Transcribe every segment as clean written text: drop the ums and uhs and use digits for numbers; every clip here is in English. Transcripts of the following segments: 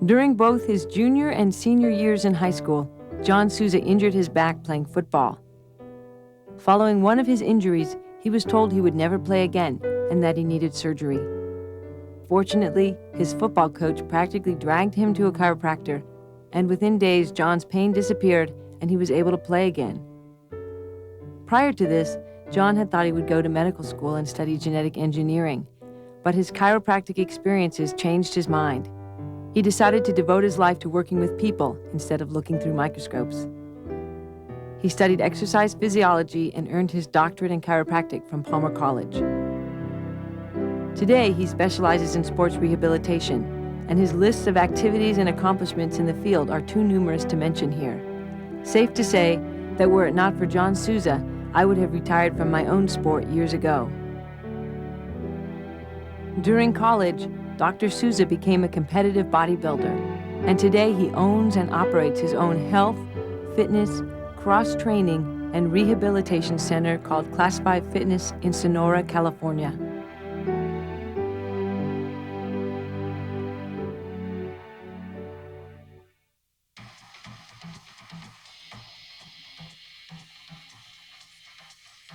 During both his junior and senior years in high school, John Souza injured his back playing football. Following one of his injuries, he was told he would never play again and that he needed surgery. Fortunately, his football coach practically dragged him to a chiropractor, and within days, John's pain disappeared and he was able to play again. Prior to this, John had thought he would go to medical school and study genetic engineering, but his chiropractic experiences changed his mind. He decided to devote his life to working with people instead of looking through microscopes. He studied exercise physiology and earned his doctorate in chiropractic from Palmer College. Today, he specializes in sports rehabilitation, and his lists of activities and accomplishments in the field are too numerous to mention here. Safe to say that were it not for John Souza, I would have retired from my own sport years ago. During college, Dr. Souza became a competitive bodybuilder, and today he owns and operates his own health, fitness, cross-training, and rehabilitation center called Class 5 Fitness in Sonora, California.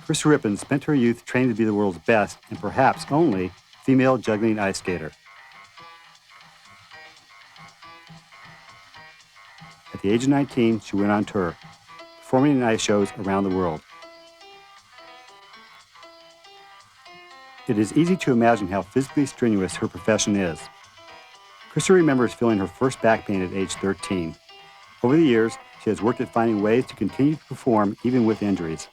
Krista Rippon spent her youth training to be the world's best, and perhaps only, female juggling ice skater. At the age of 19, she went on tour, performing in ice shows around the world. It is easy to imagine how physically strenuous her profession is. Krista remembers feeling her first back pain at age 13. Over the years, she has worked at finding ways to continue to perform even with injuries.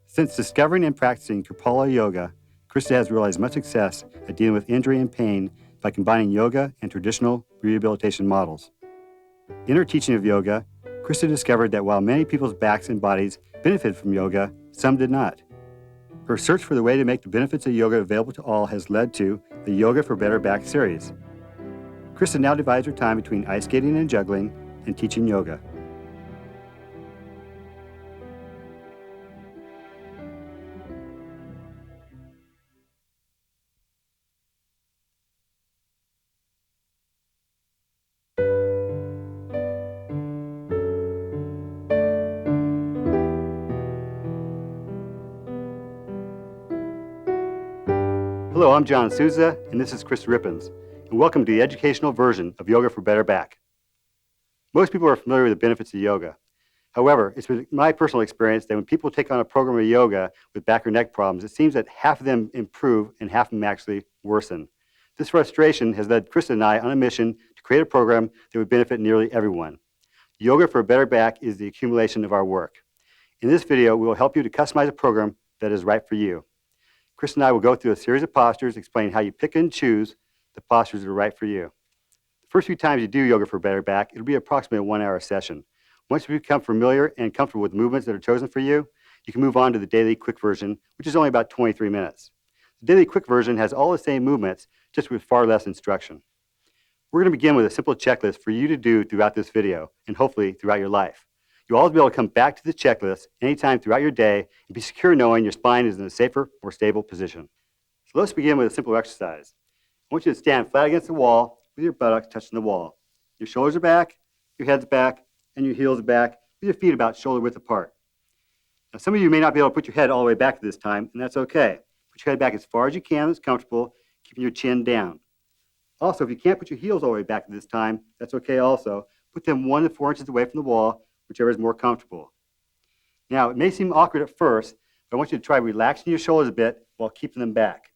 Since discovering and practicing Kripalu Yoga, Krista has realized much success at dealing with injury and pain by combining yoga and traditional rehabilitation models. In her teaching of yoga, Krista discovered that while many people's backs and bodies benefited from yoga, some did not. Her search for the way to make the benefits of yoga available to all has led to the Yoga for Better Back series. Krista now divides her time between ice skating and juggling and teaching yoga. Hello, I'm John Souza, and this is Krista Rippons, and welcome to the educational version of Yoga for Better Back. Most people are familiar with the benefits of yoga. However, it's been my personal experience that when people take on a program of yoga with back or neck problems, it seems that half of them improve and half of them actually worsen. This frustration has led Krista and I on a mission to create a program that would benefit nearly everyone. Yoga for a Better Back is the accumulation of our work. In this video, we will help you to customize a program that is right for you. Chris and I will go through a series of postures, explaining how you pick and choose the postures that are right for you. The first few times you do Yoga for Better Back, it'll be approximately a 1-hour session. Once you become familiar and comfortable with movements that are chosen for you, you can move on to the daily quick version, which is only about 23 minutes. The daily quick version has all the same movements, just with far less instruction. We're going to begin with a simple checklist for you to do throughout this video, and hopefully throughout your life. You'll always be able to come back to the checklist anytime throughout your day and be secure knowing your spine is in a safer, more stable position. So let's begin with a simple exercise. I want you to stand flat against the wall with your buttocks touching the wall. Your shoulders are back, your head's back, and your heels are back, with your feet about shoulder width apart. Now, some of you may not be able to put your head all the way back this time, and that's okay. Put your head back as far as you can that's comfortable, keeping your chin down. Also, if you can't put your heels all the way back this time, that's okay also. Put them 1 to 4 inches away from the wall, whichever is more comfortable. Now, it may seem awkward at first, but I want you to try relaxing your shoulders a bit while keeping them back.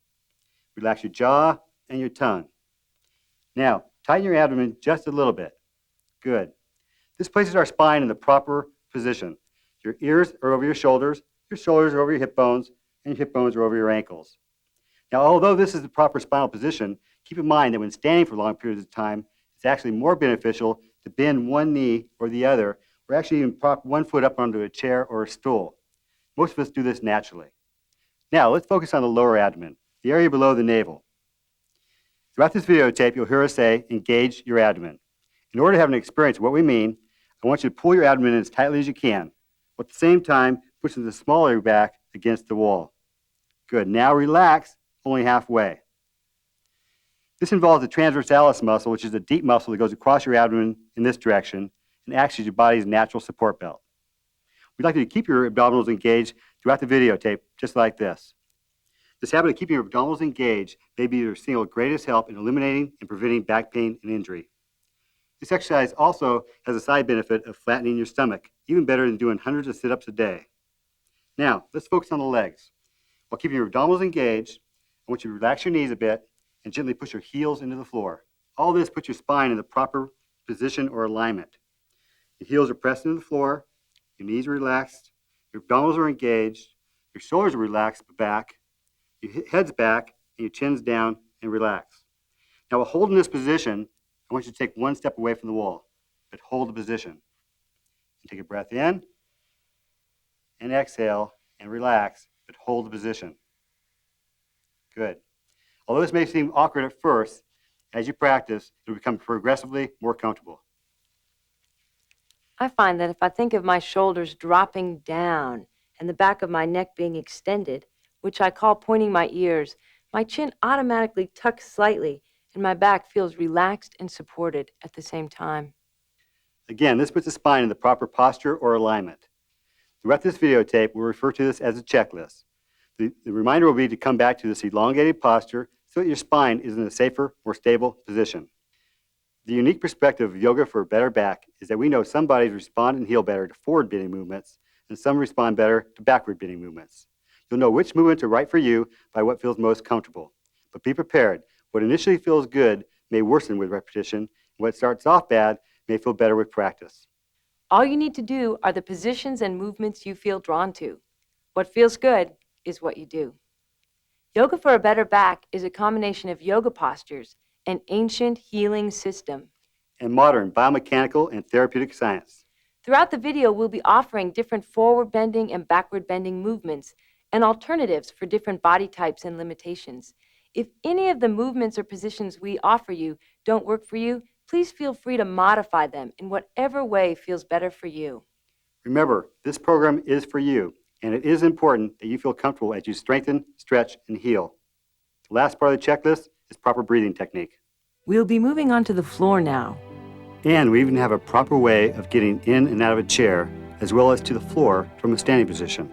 Relax your jaw and your tongue. Now, tighten your abdomen just a little bit. Good. This places our spine in the proper position. Your ears are over your shoulders are over your hip bones, and your hip bones are over your ankles. Now, although this is the proper spinal position, keep in mind that when standing for long periods of time, it's actually more beneficial to bend one knee or the other, or actually even prop one foot up onto a chair or a stool. Most of us do this naturally. Now, let's focus on the lower abdomen, the area below the navel. Throughout this videotape, you'll hear us say, engage your abdomen. In order to have an experience of what we mean, I want you to pull your abdomen in as tightly as you can, while at the same time pushing the small area back against the wall. Good. Now relax, only halfway. This involves the transversalis muscle, which is a deep muscle that goes across your abdomen in this direction and acts as your body's natural support belt. We'd like you to keep your abdominals engaged throughout the videotape, just like this. This habit of keeping your abdominals engaged may be your single greatest help in eliminating and preventing back pain and injury. This exercise also has a side benefit of flattening your stomach, even better than doing hundreds of sit-ups a day. Now, let's focus on the legs. While keeping your abdominals engaged, I want you to relax your knees a bit and gently push your heels into the floor. All this puts your spine in the proper position or alignment. Your heels are pressed into the floor, your knees are relaxed, your abdominals are engaged, your shoulders are relaxed but back, your head's back, and your chin's down and relax. Now, while holding this position, I want you to take one step away from the wall, but hold the position. And take a breath in, and exhale, and relax, but hold the position. Good. Although this may seem awkward at first, as you practice, it will become progressively more comfortable. I find that if I think of my shoulders dropping down and the back of my neck being extended, which I call pointing my ears, my chin automatically tucks slightly and my back feels relaxed and supported at the same time. Again, this puts the spine in the proper posture or alignment. Throughout this videotape, we'll refer to this as a checklist. The reminder will be to come back to this elongated posture so that your spine is in a safer, more stable position. The unique perspective of yoga for a better back is that we know some bodies respond and heal better to forward bending movements, and some respond better to backward bending movements. You'll know which movements are right for you by what feels most comfortable. But be prepared. What initially feels good may worsen with repetition, and what starts off bad may feel better with practice. All you need to do are the positions and movements you feel drawn to. What feels good is what you do. Yoga for a better back is a combination of yoga postures, an ancient healing system, and modern biomechanical and therapeutic science. Throughout the video, we'll be offering different forward bending and backward bending movements and alternatives for different body types and limitations. If any of the movements or positions we offer you don't work for you, please feel free to modify them in whatever way feels better for you. Remember, this program is for you, and it is important that you feel comfortable as you strengthen, stretch, and heal. The last part of the checklist is proper breathing technique. We'll be moving on to the floor now. And we even have a proper way of getting in and out of a chair, as well as to the floor from a standing position.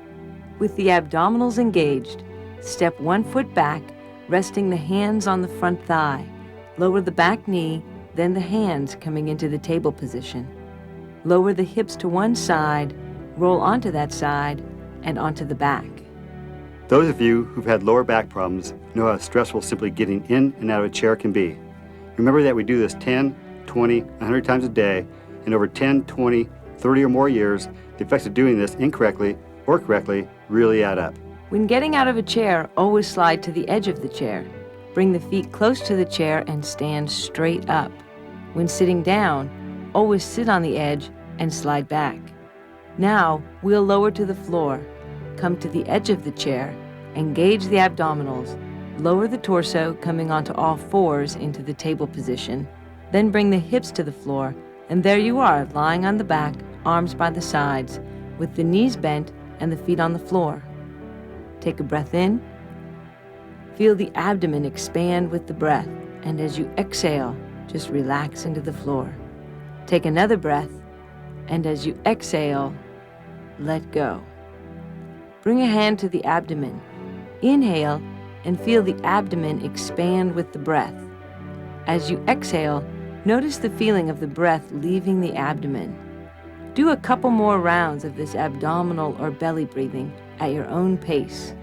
With the abdominals engaged, step 1 foot back, resting the hands on the front thigh. Lower the back knee, then the hands coming into the table position. Lower the hips to one side, roll onto that side, and onto the back. Those of you who've had lower back problems know how stressful simply getting in and out of a chair can be. Remember that we do this 10, 20, 100 times a day, and over 10, 20, 30 or more years, the effects of doing this incorrectly or correctly really add up. When getting out of a chair, always slide to the edge of the chair. Bring the feet close to the chair and stand straight up. When sitting down, always sit on the edge and slide back. Now, we'll lower to the floor. Come to the edge of the chair, engage the abdominals, lower the torso coming onto all fours into the table position, then bring the hips to the floor, and there you are, lying on the back, arms by the sides, with the knees bent and the feet on the floor. Take a breath in. Feel the abdomen expand with the breath, and as you exhale, just relax into the floor. Take another breath, and as you exhale, let go. Bring a hand to the abdomen. Inhale and feel the abdomen expand with the breath. As you exhale, notice the feeling of the breath leaving the abdomen. Do a couple more rounds of this abdominal or belly breathing at your own pace.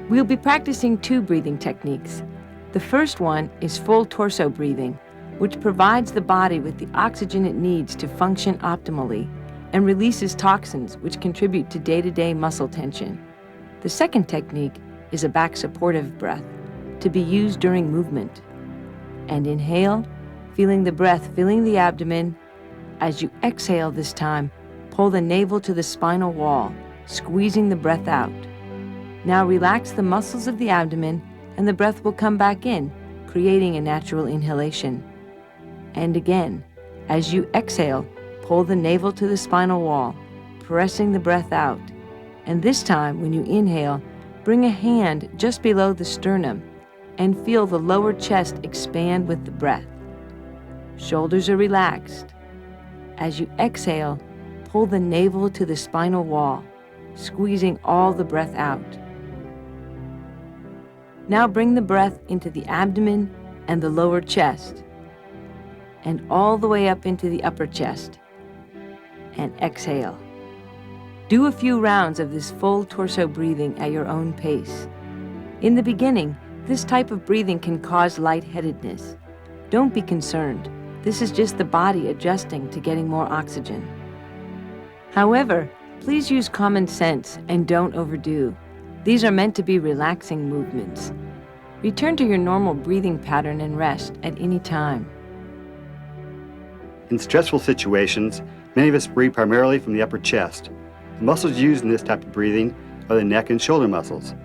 We'll be practicing 2 breathing techniques. The first one is full torso breathing, which provides the body with the oxygen it needs to function optimally and releases toxins which contribute to day-to-day muscle tension. The second technique is a back supportive breath to be used during movement. And inhale, feeling the breath filling the abdomen. As you exhale this time, pull the navel to the spinal wall, squeezing the breath out. Now relax the muscles of the abdomen and the breath will come back in, creating a natural inhalation. And again, as you exhale, pull the navel to the spinal wall, pressing the breath out. And this time, when you inhale, bring a hand just below the sternum and feel the lower chest expand with the breath. Shoulders are relaxed. As you exhale, pull the navel to the spinal wall, squeezing all the breath out. Now bring the breath into the abdomen and the lower chest, and all the way up into the upper chest, and exhale. Do a few rounds of this full torso breathing at your own pace. In the beginning, this type of breathing can cause lightheadedness. Don't be concerned. This is just the body adjusting to getting more oxygen. However, please use common sense and don't overdo. These are meant to be relaxing movements. Return to your normal breathing pattern and rest at any time. In stressful situations, many of us breathe primarily from the upper chest. The muscles used in this type of breathing are the neck and shoulder muscles.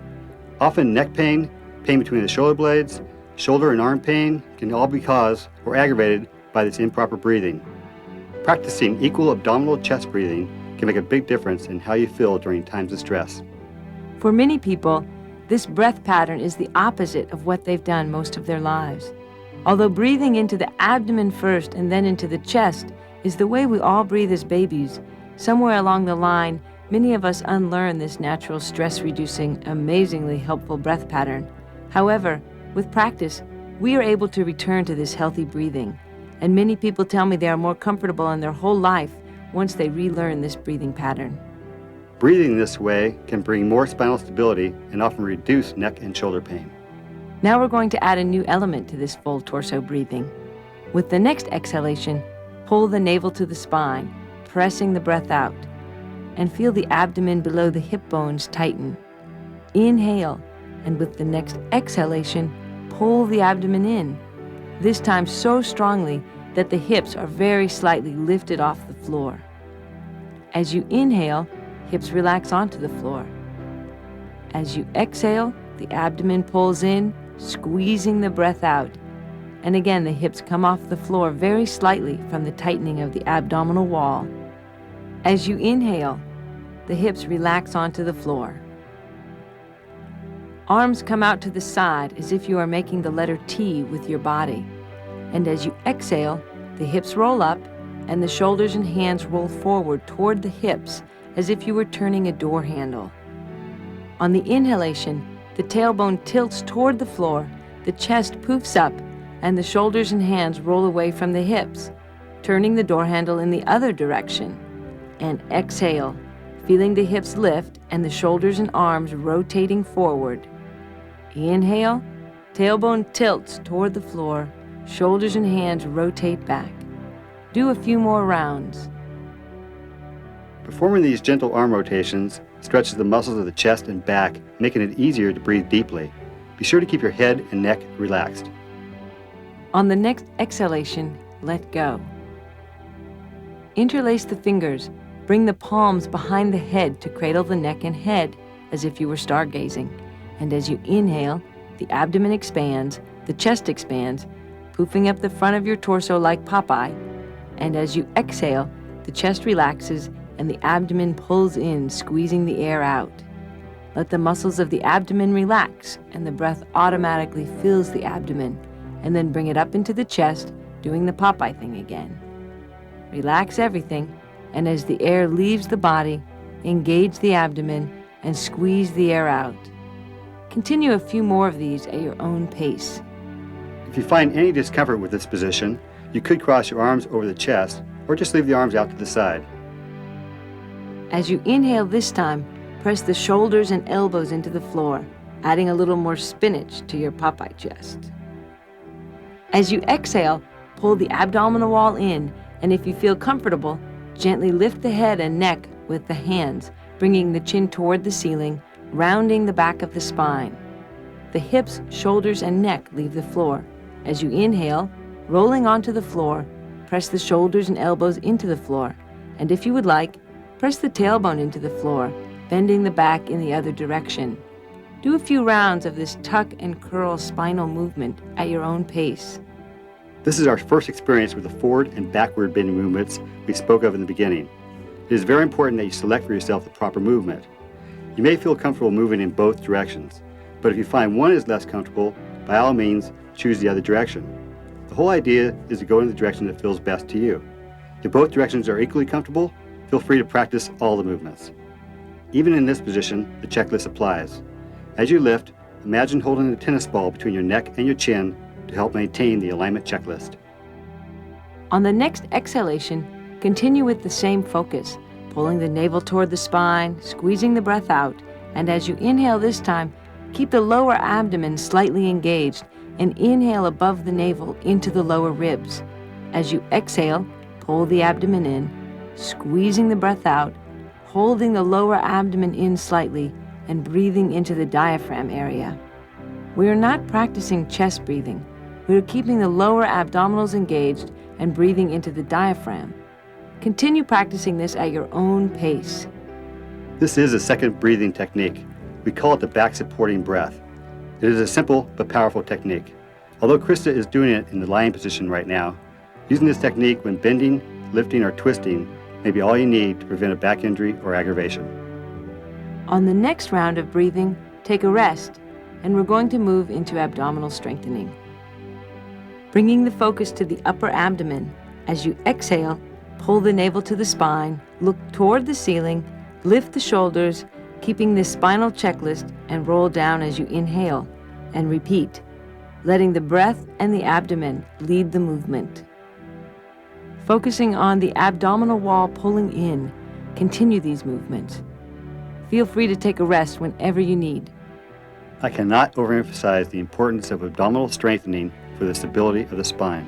Often neck pain, pain between the shoulder blades, shoulder and arm pain can all be caused or aggravated by this improper breathing. Practicing equal abdominal chest breathing can make a big difference in how you feel during times of stress. For many people, this breath pattern is the opposite of what they've done most of their lives. Although breathing into the abdomen first and then into the chest is the way we all breathe as babies, somewhere along the line, many of us unlearn this natural stress-reducing, amazingly helpful breath pattern. However, with practice, we are able to return to this healthy breathing, and many people tell me they are more comfortable in their whole life once they relearn this breathing pattern. Breathing this way can bring more spinal stability and often reduce neck and shoulder pain. Now we're going to add a new element to this full torso breathing. With the next exhalation, pull the navel to the spine, pressing the breath out, and feel the abdomen below the hip bones tighten. Inhale, and with the next exhalation, pull the abdomen in, this time so strongly that the hips are very slightly lifted off the floor. As you inhale, hips relax onto the floor. As you exhale, the abdomen pulls in, squeezing the breath out. And again, the hips come off the floor very slightly from the tightening of the abdominal wall. As you inhale, the hips relax onto the floor. Arms come out to the side as if you are making the letter T with your body. And as you exhale, the hips roll up and the shoulders and hands roll forward toward the hips as if you were turning a door handle. On the inhalation, the tailbone tilts toward the floor, the chest poofs up, and the shoulders and hands roll away from the hips, turning the door handle in the other direction. And exhale, feeling the hips lift and the shoulders and arms rotating forward. Inhale, tailbone tilts toward the floor, shoulders and hands rotate back. Do a few more rounds. Performing these gentle arm rotations stretches the muscles of the chest and back, making it easier to breathe deeply. Be sure to keep your head and neck relaxed. On the next exhalation, let go. Interlace the fingers. Bring the palms behind the head to cradle the neck and head as if you were stargazing. And as you inhale, the abdomen expands, the chest expands, poofing up the front of your torso like Popeye. And as you exhale, the chest relaxes and the abdomen pulls in, squeezing the air out. Let the muscles of the abdomen relax and the breath automatically fills the abdomen, and then bring it up into the chest, doing the Popeye thing again. Relax everything, and as the air leaves the body, engage the abdomen and squeeze the air out. Continue a few more of these at your own pace. If you find any discomfort with this position, you could cross your arms over the chest or just leave the arms out to the side. As you inhale this time, press the shoulders and elbows into the floor, adding a little more spinach to your Popeye chest. As you exhale, pull the abdominal wall in, and if you feel comfortable, gently lift the head and neck with the hands, bringing the chin toward the ceiling, rounding the back of the spine. The hips, shoulders, and neck leave the floor. As you inhale, rolling onto the floor, press the shoulders and elbows into the floor, and if you would like, press the tailbone into the floor, bending the back in the other direction. Do a few rounds of this tuck and curl spinal movement at your own pace. This is our first experience with the forward and backward bending movements we spoke of in the beginning. It is very important that you select for yourself the proper movement. You may feel comfortable moving in both directions, but if you find one is less comfortable, by all means, choose the other direction. The whole idea is to go in the direction that feels best to you. If both directions are equally comfortable, feel free to practice all the movements. Even in this position, the checklist applies. As you lift, imagine holding a tennis ball between your neck and your chin to help maintain the alignment checklist. On the next exhalation, continue with the same focus, pulling the navel toward the spine, squeezing the breath out, and as you inhale this time, keep the lower abdomen slightly engaged and inhale above the navel into the lower ribs. As you exhale, pull the abdomen in, squeezing the breath out, holding the lower abdomen in slightly, and breathing into the diaphragm area. We are not practicing chest breathing. We are keeping the lower abdominals engaged and breathing into the diaphragm. Continue practicing this at your own pace. This is a second breathing technique. We call it the back supporting breath. It is a simple but powerful technique. Although Krista is doing it in the lying position right now, using this technique when bending, lifting, or twisting may be all you need to prevent a back injury or aggravation. On the next round of breathing, take a rest, and we're going to move into abdominal strengthening. Bringing the focus to the upper abdomen, as you exhale, pull the navel to the spine, look toward the ceiling, lift the shoulders, keeping this spinal checklist, and roll down as you inhale, and repeat, letting the breath and the abdomen lead the movement. Focusing on the abdominal wall pulling in, continue these movements. Feel free to take a rest whenever you need. I cannot overemphasize the importance of abdominal strengthening for the stability of the spine.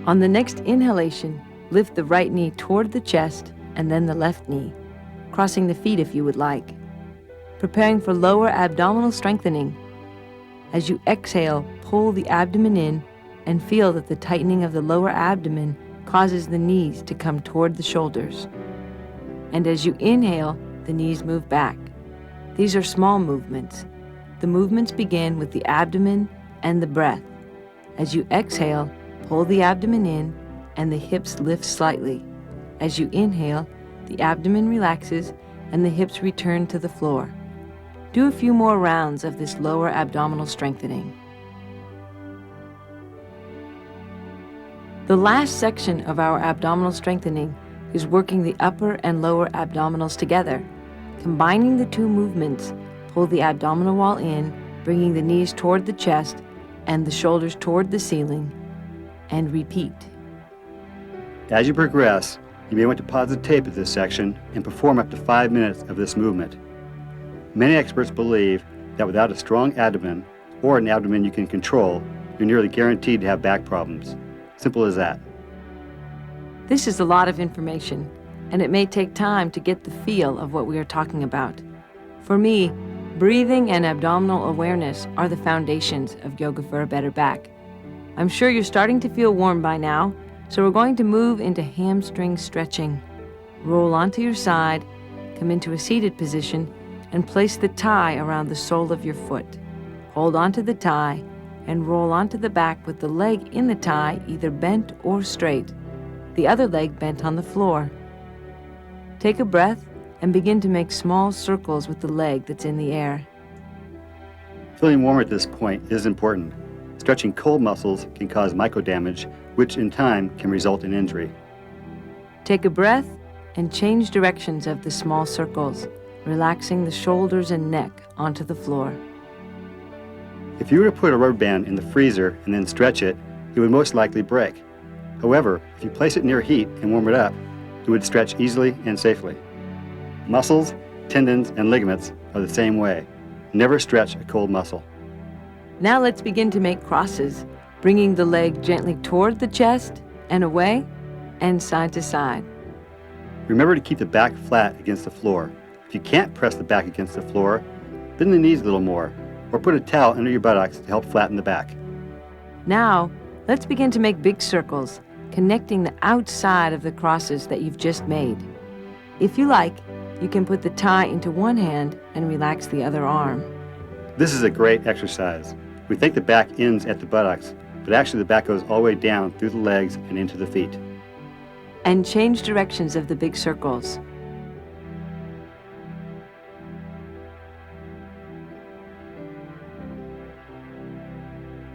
On the next inhalation, lift the right knee toward the chest and then the left knee, crossing the feet if you would like. Preparing for lower abdominal strengthening. As you exhale, pull the abdomen in and feel that the tightening of the lower abdomen causes the knees to come toward the shoulders. And as you inhale, the knees move back. These are small movements. The movements begin with the abdomen and the breath. As you exhale, pull the abdomen in and the hips lift slightly. As you inhale, the abdomen relaxes and the hips return to the floor. Do a few more rounds of this lower abdominal strengthening. The last section of our abdominal strengthening is working the upper and lower abdominals together. Combining the two movements, pull the abdominal wall in, bringing the knees toward the chest and the shoulders toward the ceiling, and repeat. As you progress, you may want to pause the tape at this section and perform up to 5 minutes of this movement. Many experts believe that without a strong abdomen, or an abdomen you can control, you're nearly guaranteed to have back problems. Simple as that. This is a lot of information, and it may take time to get the feel of what we are talking about. For me, breathing and abdominal awareness are the foundations of yoga for a better back. I'm sure you're starting to feel warm by now, so we're going to move into hamstring stretching. Roll onto your side, come into a seated position, and place the tie around the sole of your foot. Hold onto the tie and roll onto the back with the leg in the tie either bent or straight, the other leg bent on the floor. Take a breath and begin to make small circles with the leg that's in the air. Feeling warm at this point is important. Stretching cold muscles can cause microdamage, which in time can result in injury. Take a breath and change directions of the small circles, relaxing the shoulders and neck onto the floor. If you were to put a rubber band in the freezer and then stretch it, it would most likely break. However, if you place it near heat and warm it up, it would stretch easily and safely. Muscles, tendons, and ligaments are the same way. Never stretch a cold muscle. Now let's begin to make crosses, bringing the leg gently toward the chest and away and side to side. Remember to keep the back flat against the floor. If you can't press the back against the floor, bend the knees a little more, or put a towel under your buttocks to help flatten the back. Now, let's begin to make big circles, connecting the outside of the crosses that you've just made. If you like, you can put the tie into one hand and relax the other arm. This is a great exercise. We think the back ends at the buttocks, but actually the back goes all the way down through the legs and into the feet. And change directions of the big circles.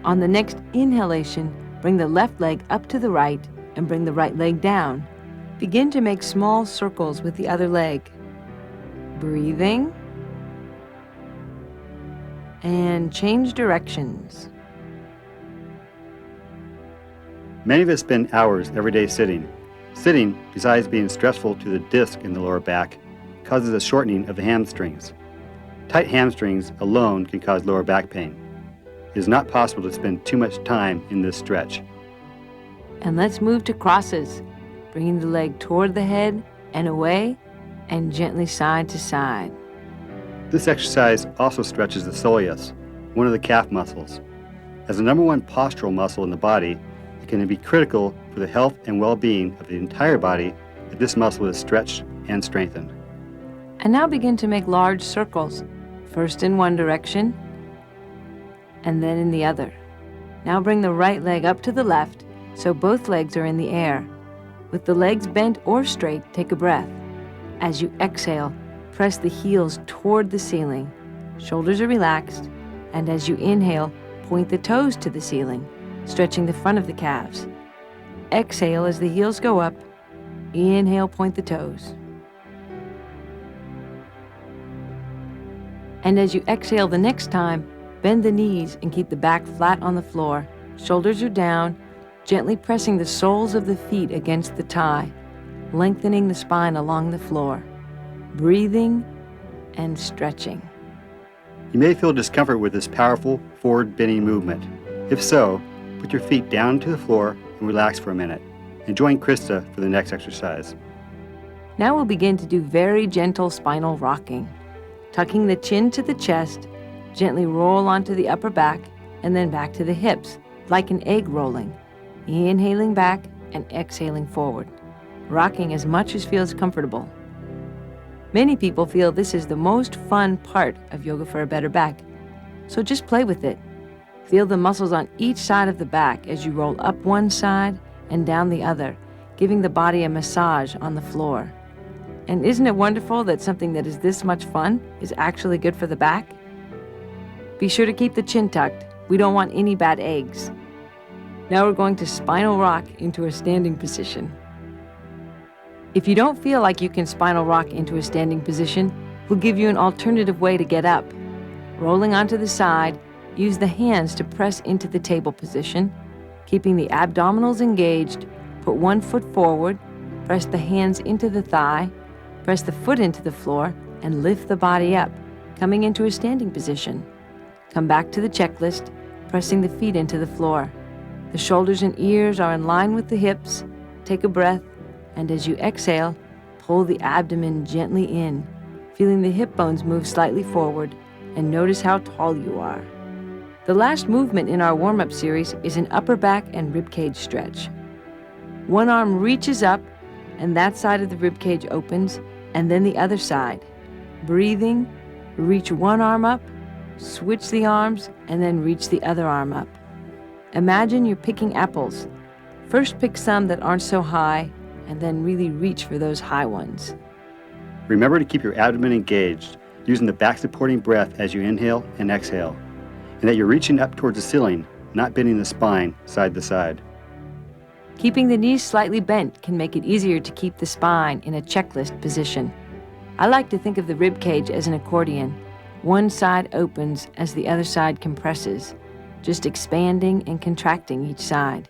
On the next inhalation, bring the left leg up to the right and bring the right leg down. Begin to make small circles with the other leg. Breathing. And change directions. Many of us spend hours every day sitting. Sitting, besides being stressful to the disc in the lower back, causes a shortening of the hamstrings. Tight hamstrings alone can cause lower back pain. It is not possible to spend too much time in this stretch. And let's move to crosses, bringing the leg toward the head and away, and gently side to side. This exercise also stretches the soleus, one of the calf muscles. As the number one postural muscle in the body, it can be critical for the health and well-being of the entire body if this muscle is stretched and strengthened. And now begin to make large circles, first in one direction, and then in the other. Now bring the right leg up to the left, so both legs are in the air. With the legs bent or straight, take a breath. As you exhale, press the heels toward the ceiling. Shoulders are relaxed, and as you inhale, point the toes to the ceiling, stretching the front of the calves. Exhale as the heels go up. Inhale, point the toes. And as you exhale the next time, bend the knees and keep the back flat on the floor. Shoulders are down, gently pressing the soles of the feet against the thigh, lengthening the spine along the floor. Breathing and stretching. You may feel discomfort with this powerful forward bending movement. If so, put your feet down to the floor and relax for a minute, and join Krista for the next exercise. Now we'll begin to do very gentle spinal rocking. Tucking the chin to the chest, gently roll onto the upper back and then back to the hips, like an egg rolling. Inhaling back and exhaling forward, rocking as much as feels comfortable. Many people feel this is the most fun part of Yoga for a Better Back, so just play with it. Feel the muscles on each side of the back as you roll up one side and down the other, giving the body a massage on the floor. And isn't it wonderful that something that is this much fun is actually good for the back? Be sure to keep the chin tucked. We don't want any bad eggs. Now we're going to spinal rock into a standing position. If you don't feel like you can spinal rock into a standing position, we'll give you an alternative way to get up. Rolling onto the side, use the hands to press into the table position. Keeping the abdominals engaged, put one foot forward, press the hands into the thigh, press the foot into the floor, and lift the body up, coming into a standing position. Come back to the checklist, pressing the feet into the floor. The shoulders and ears are in line with the hips. Take a breath, and as you exhale, pull the abdomen gently in, feeling the hip bones move slightly forward, and notice how tall you are. The last movement in our warm-up series is an upper back and ribcage stretch. One arm reaches up, and that side of the ribcage opens, and then the other side. Breathing, reach one arm up, switch the arms, and then reach the other arm up. Imagine you're picking apples. First pick some that aren't so high, and then really reach for those high ones. Remember to keep your abdomen engaged, using the back supporting breath as you inhale and exhale, and that you're reaching up towards the ceiling, not bending the spine side to side. Keeping the knees slightly bent can make it easier to keep the spine in a checklist position. I like to think of the rib cage as an accordion. One side opens as the other side compresses, just expanding and contracting each side.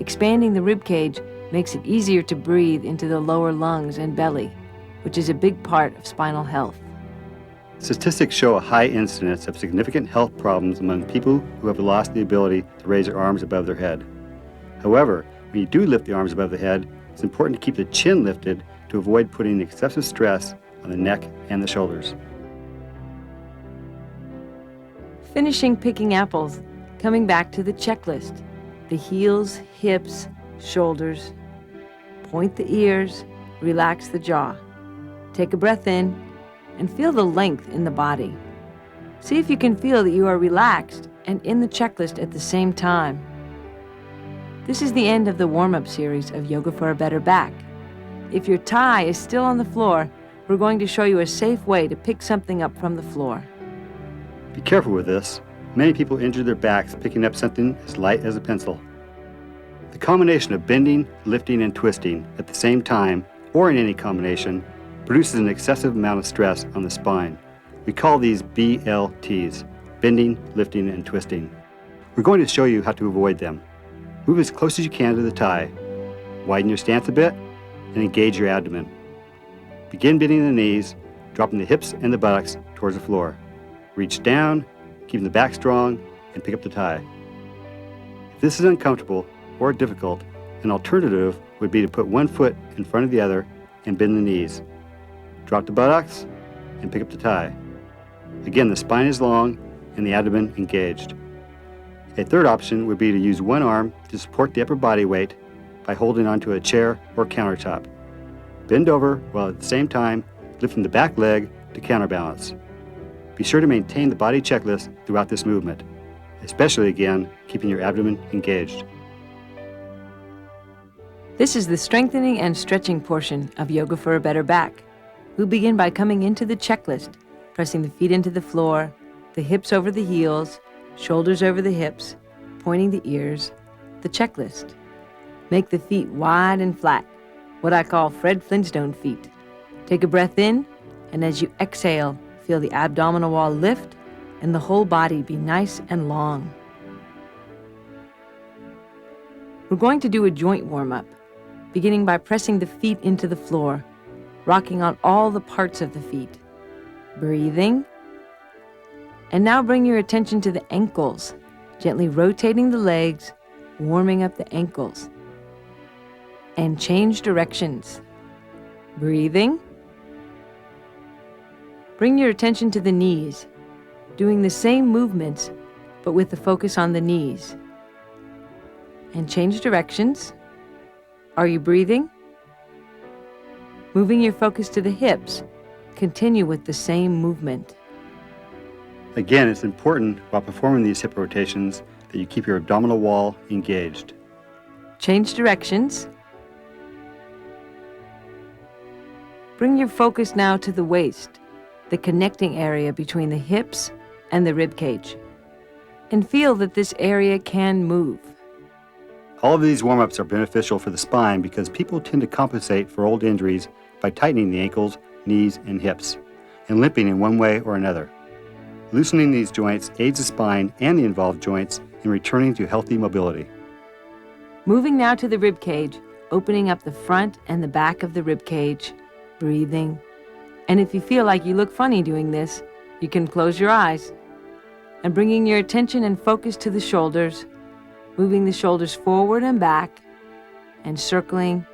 Expanding the rib cage makes it easier to breathe into the lower lungs and belly, which is a big part of spinal health. Statistics show a high incidence of significant health problems among people who have lost the ability to raise their arms above their head. However, when you do lift the arms above the head, it's important to keep the chin lifted to avoid putting excessive stress on the neck and the shoulders. Finishing picking apples, coming back to the checklist. The heels, hips, shoulders. Point the ears, relax the jaw. Take a breath in and feel the length in the body. See if you can feel that you are relaxed and in the checklist at the same time. This is the end of the warm-up series of Yoga for a Better Back. If your tie is still on the floor, we're going to show you a safe way to pick something up from the floor. Be careful with this. Many people injure their backs picking up something as light as a pencil. The combination of bending, lifting, and twisting at the same time, or in any combination, produces an excessive amount of stress on the spine. We call these BLTs, bending, lifting, and twisting. We're going to show you how to avoid them. Move as close as you can to the tie. Widen your stance a bit and engage your abdomen. Begin bending the knees, dropping the hips and the buttocks towards the floor. Reach down, keeping the back strong, and pick up the tie. If this is uncomfortable or difficult, an alternative would be to put one foot in front of the other and bend the knees. Drop the buttocks and pick up the tie. Again, the spine is long and the abdomen engaged. A third option would be to use one arm to support the upper body weight by holding onto a chair or countertop. Bend over while at the same time lifting the back leg to counterbalance. Be sure to maintain the body checklist throughout this movement, especially again, keeping your abdomen engaged. This is the strengthening and stretching portion of Yoga for a Better Back. We'll begin by coming into the checklist, pressing the feet into the floor, the hips over the heels, shoulders over the hips, pointing the ears, the checklist. Make the feet wide and flat, what I call Fred Flintstone feet. Take a breath in, and as you exhale, feel the abdominal wall lift and the whole body be nice and long. We're going to do a joint warm-up, beginning by pressing the feet into the floor, rocking on all the parts of the feet. Breathing. And now bring your attention to the ankles, gently rotating the legs, warming up the ankles. And change directions. Breathing. Bring your attention to the knees, doing the same movements, but with the focus on the knees. And change directions. Are you breathing? Moving your focus to the hips, continue with the same movement. Again, it's important while performing these hip rotations that you keep your abdominal wall engaged. Change directions. Bring your focus now to the waist, the connecting area between the hips and the rib cage. And feel that this area can move. All of these warm-ups are beneficial for the spine because people tend to compensate for old injuries by tightening the ankles, knees, and hips, and limping in one way or another. Loosening these joints aids the spine and the involved joints in returning to healthy mobility. Moving now to the rib cage, opening up the front and the back of the rib cage, breathing. And if you feel like you look funny doing this, you can close your eyes. And bringing your attention and focus to the shoulders, moving the shoulders forward and back, and circling,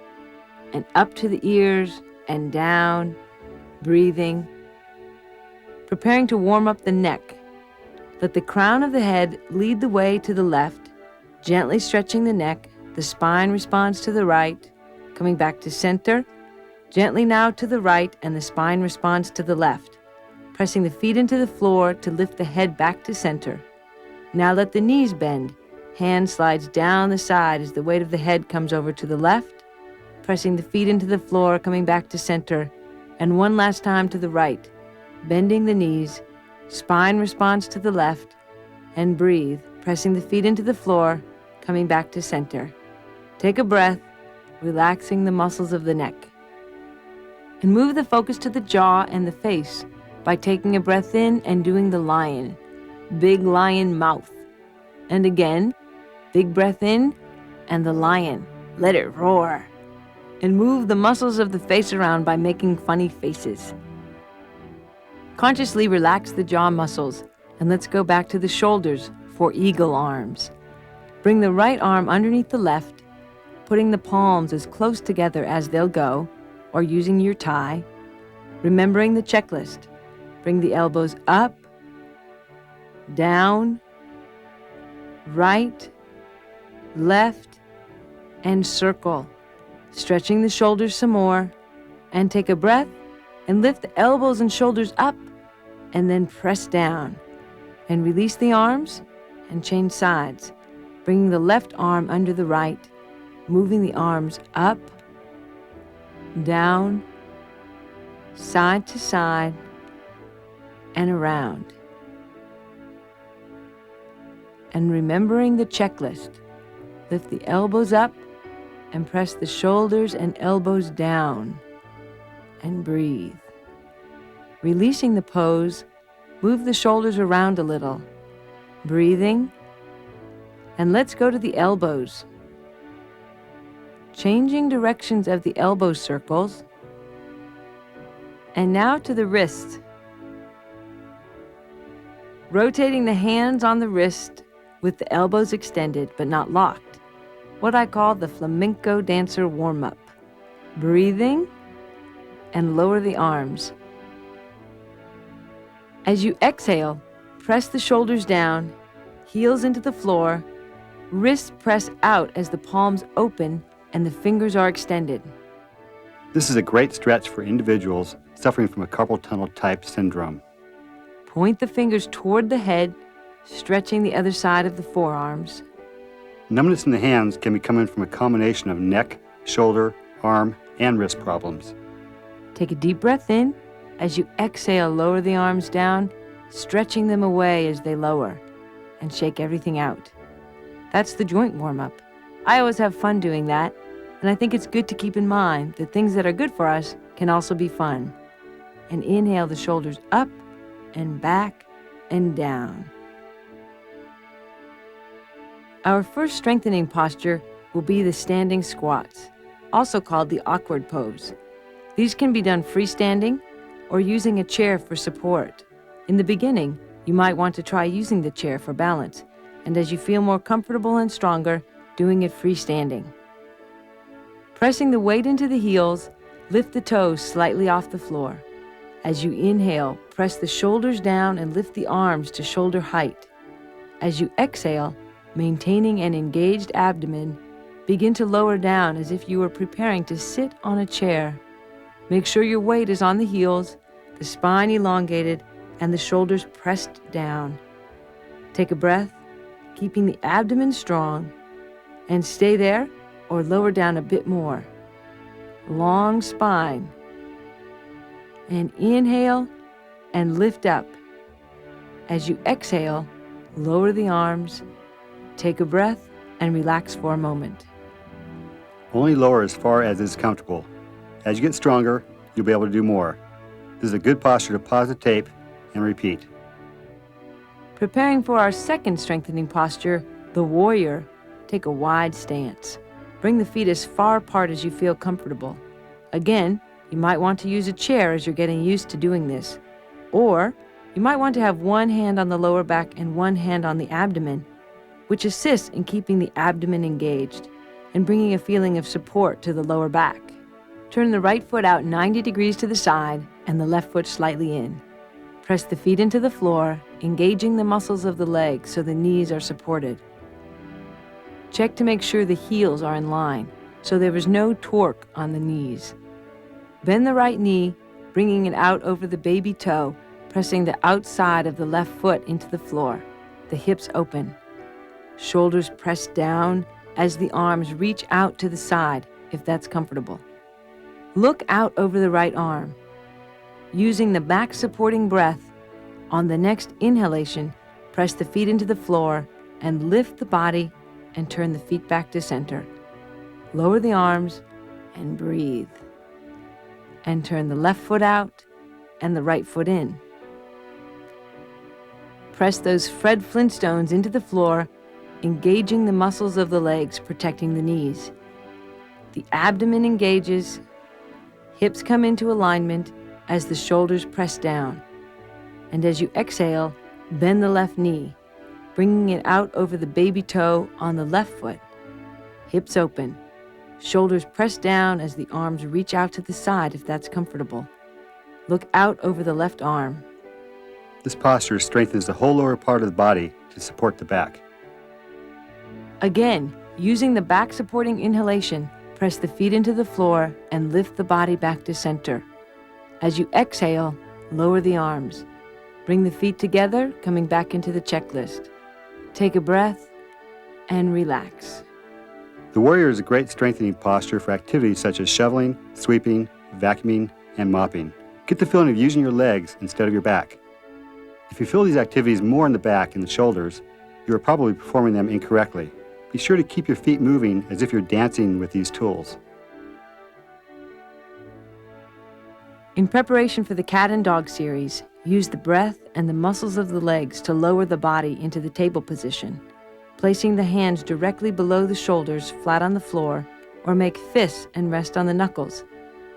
and up to the ears, and down, breathing. Preparing to warm up the neck. Let the crown of the head lead the way to the left, gently stretching the neck. The spine responds to the right, coming back to center. Gently now to the right, and the spine responds to the left. Pressing the feet into the floor to lift the head back to center. Now let the knees bend. Hand slides down the side as the weight of the head comes over to the left. Pressing the feet into the floor, coming back to center. And one last time to the right. Bending the knees, spine responds to the left, and breathe, pressing the feet into the floor, coming back to center. Take a breath, relaxing the muscles of the neck. And move the focus to the jaw and the face by taking a breath in and doing the lion, big lion mouth. And again, big breath in, and the lion, let it roar. And move the muscles of the face around by making funny faces. Consciously relax the jaw muscles, and let's go back to the shoulders for eagle arms. Bring the right arm underneath the left, putting the palms as close together as they'll go, or using your tie. Remembering the checklist, bring the elbows up, down, right, left, and circle. Stretching the shoulders some more, and take a breath, and lift the elbows and shoulders up, and then press down. And release the arms, and change sides, bringing the left arm under the right, moving the arms up, down, side to side, and around. And remembering the checklist, lift the elbows up and press the shoulders and elbows down. And breathe. Releasing the pose, move the shoulders around a little. Breathing. And let's go to the elbows. Changing directions of the elbow circles. And now to the wrist. Rotating the hands on the wrist with the elbows extended but not locked. What I call the flamenco dancer warm-up. Breathing and lower the arms. As you exhale, press the shoulders down, heels into the floor, wrists press out as the palms open and the fingers are extended. This is a great stretch for individuals suffering from a carpal tunnel type syndrome. Point the fingers toward the head, stretching the other side of the forearms. Numbness in the hands can be coming from a combination of neck, shoulder, arm, and wrist problems. Take a deep breath in. As you exhale, lower the arms down, stretching them away as they lower, and shake everything out. That's the joint warm-up. I always have fun doing that, and I think it's good to keep in mind that things that are good for us can also be fun. And inhale the shoulders up and back and down. Our first strengthening posture will be the standing squats, also called the awkward pose. These can be done freestanding or using a chair for support. In the beginning, you might want to try using the chair for balance, and as you feel more comfortable and stronger, doing it freestanding. Pressing the weight into the heels, lift the toes slightly off the floor. As you inhale, press the shoulders down and lift the arms to shoulder height. As you exhale, maintaining an engaged abdomen, begin to lower down as if you were preparing to sit on a chair. Make sure your weight is on the heels, the spine elongated, and the shoulders pressed down. Take a breath, keeping the abdomen strong, and stay there or lower down a bit more. Long spine. And inhale and lift up. As you exhale, lower the arms, take a breath, and relax for a moment. Only lower as far as is comfortable. As you get stronger, you'll be able to do more. This is a good posture to pause the tape and repeat. Preparing for our second strengthening posture, the warrior, take a wide stance. Bring the feet as far apart as you feel comfortable. Again, you might want to use a chair as you're getting used to doing this. Or you might want to have one hand on the lower back and one hand on the abdomen, which assists in keeping the abdomen engaged and bringing a feeling of support to the lower back. Turn the right foot out 90 degrees to the side and the left foot slightly in. Press the feet into the floor, engaging the muscles of the legs so the knees are supported. Check to make sure the heels are in line, so there is no torque on the knees. Bend the right knee, bringing it out over the baby toe, pressing the outside of the left foot into the floor, the hips open. Shoulders pressed down as the arms reach out to the side, if that's comfortable. Look out over the right arm. Using the back supporting breath, on the next inhalation, press the feet into the floor and lift the body and turn the feet back to center. Lower the arms and breathe. And turn the left foot out and the right foot in. Press those Fred Flintstones into the floor, engaging the muscles of the legs, protecting the knees. The abdomen engages, hips come into alignment as the shoulders press down. And as you exhale, bend the left knee, bringing it out over the baby toe on the left foot. Hips open, shoulders press down as the arms reach out to the side if that's comfortable. Look out over the left arm. This posture strengthens the whole lower part of the body to support the back. Again, using the back supporting inhalation, press the feet into the floor and lift the body back to center. As you exhale, lower the arms. Bring the feet together, coming back into the checklist. Take a breath and relax. The warrior is a great strengthening posture for activities such as shoveling, sweeping, vacuuming, and mopping. Get the feeling of using your legs instead of your back. If you feel these activities more in the back and the shoulders, you are probably performing them incorrectly. Be sure to keep your feet moving as if you're dancing with these tools. In preparation for the cat and dog series, use the breath and the muscles of the legs to lower the body into the table position, placing the hands directly below the shoulders flat on the floor, or make fists and rest on the knuckles.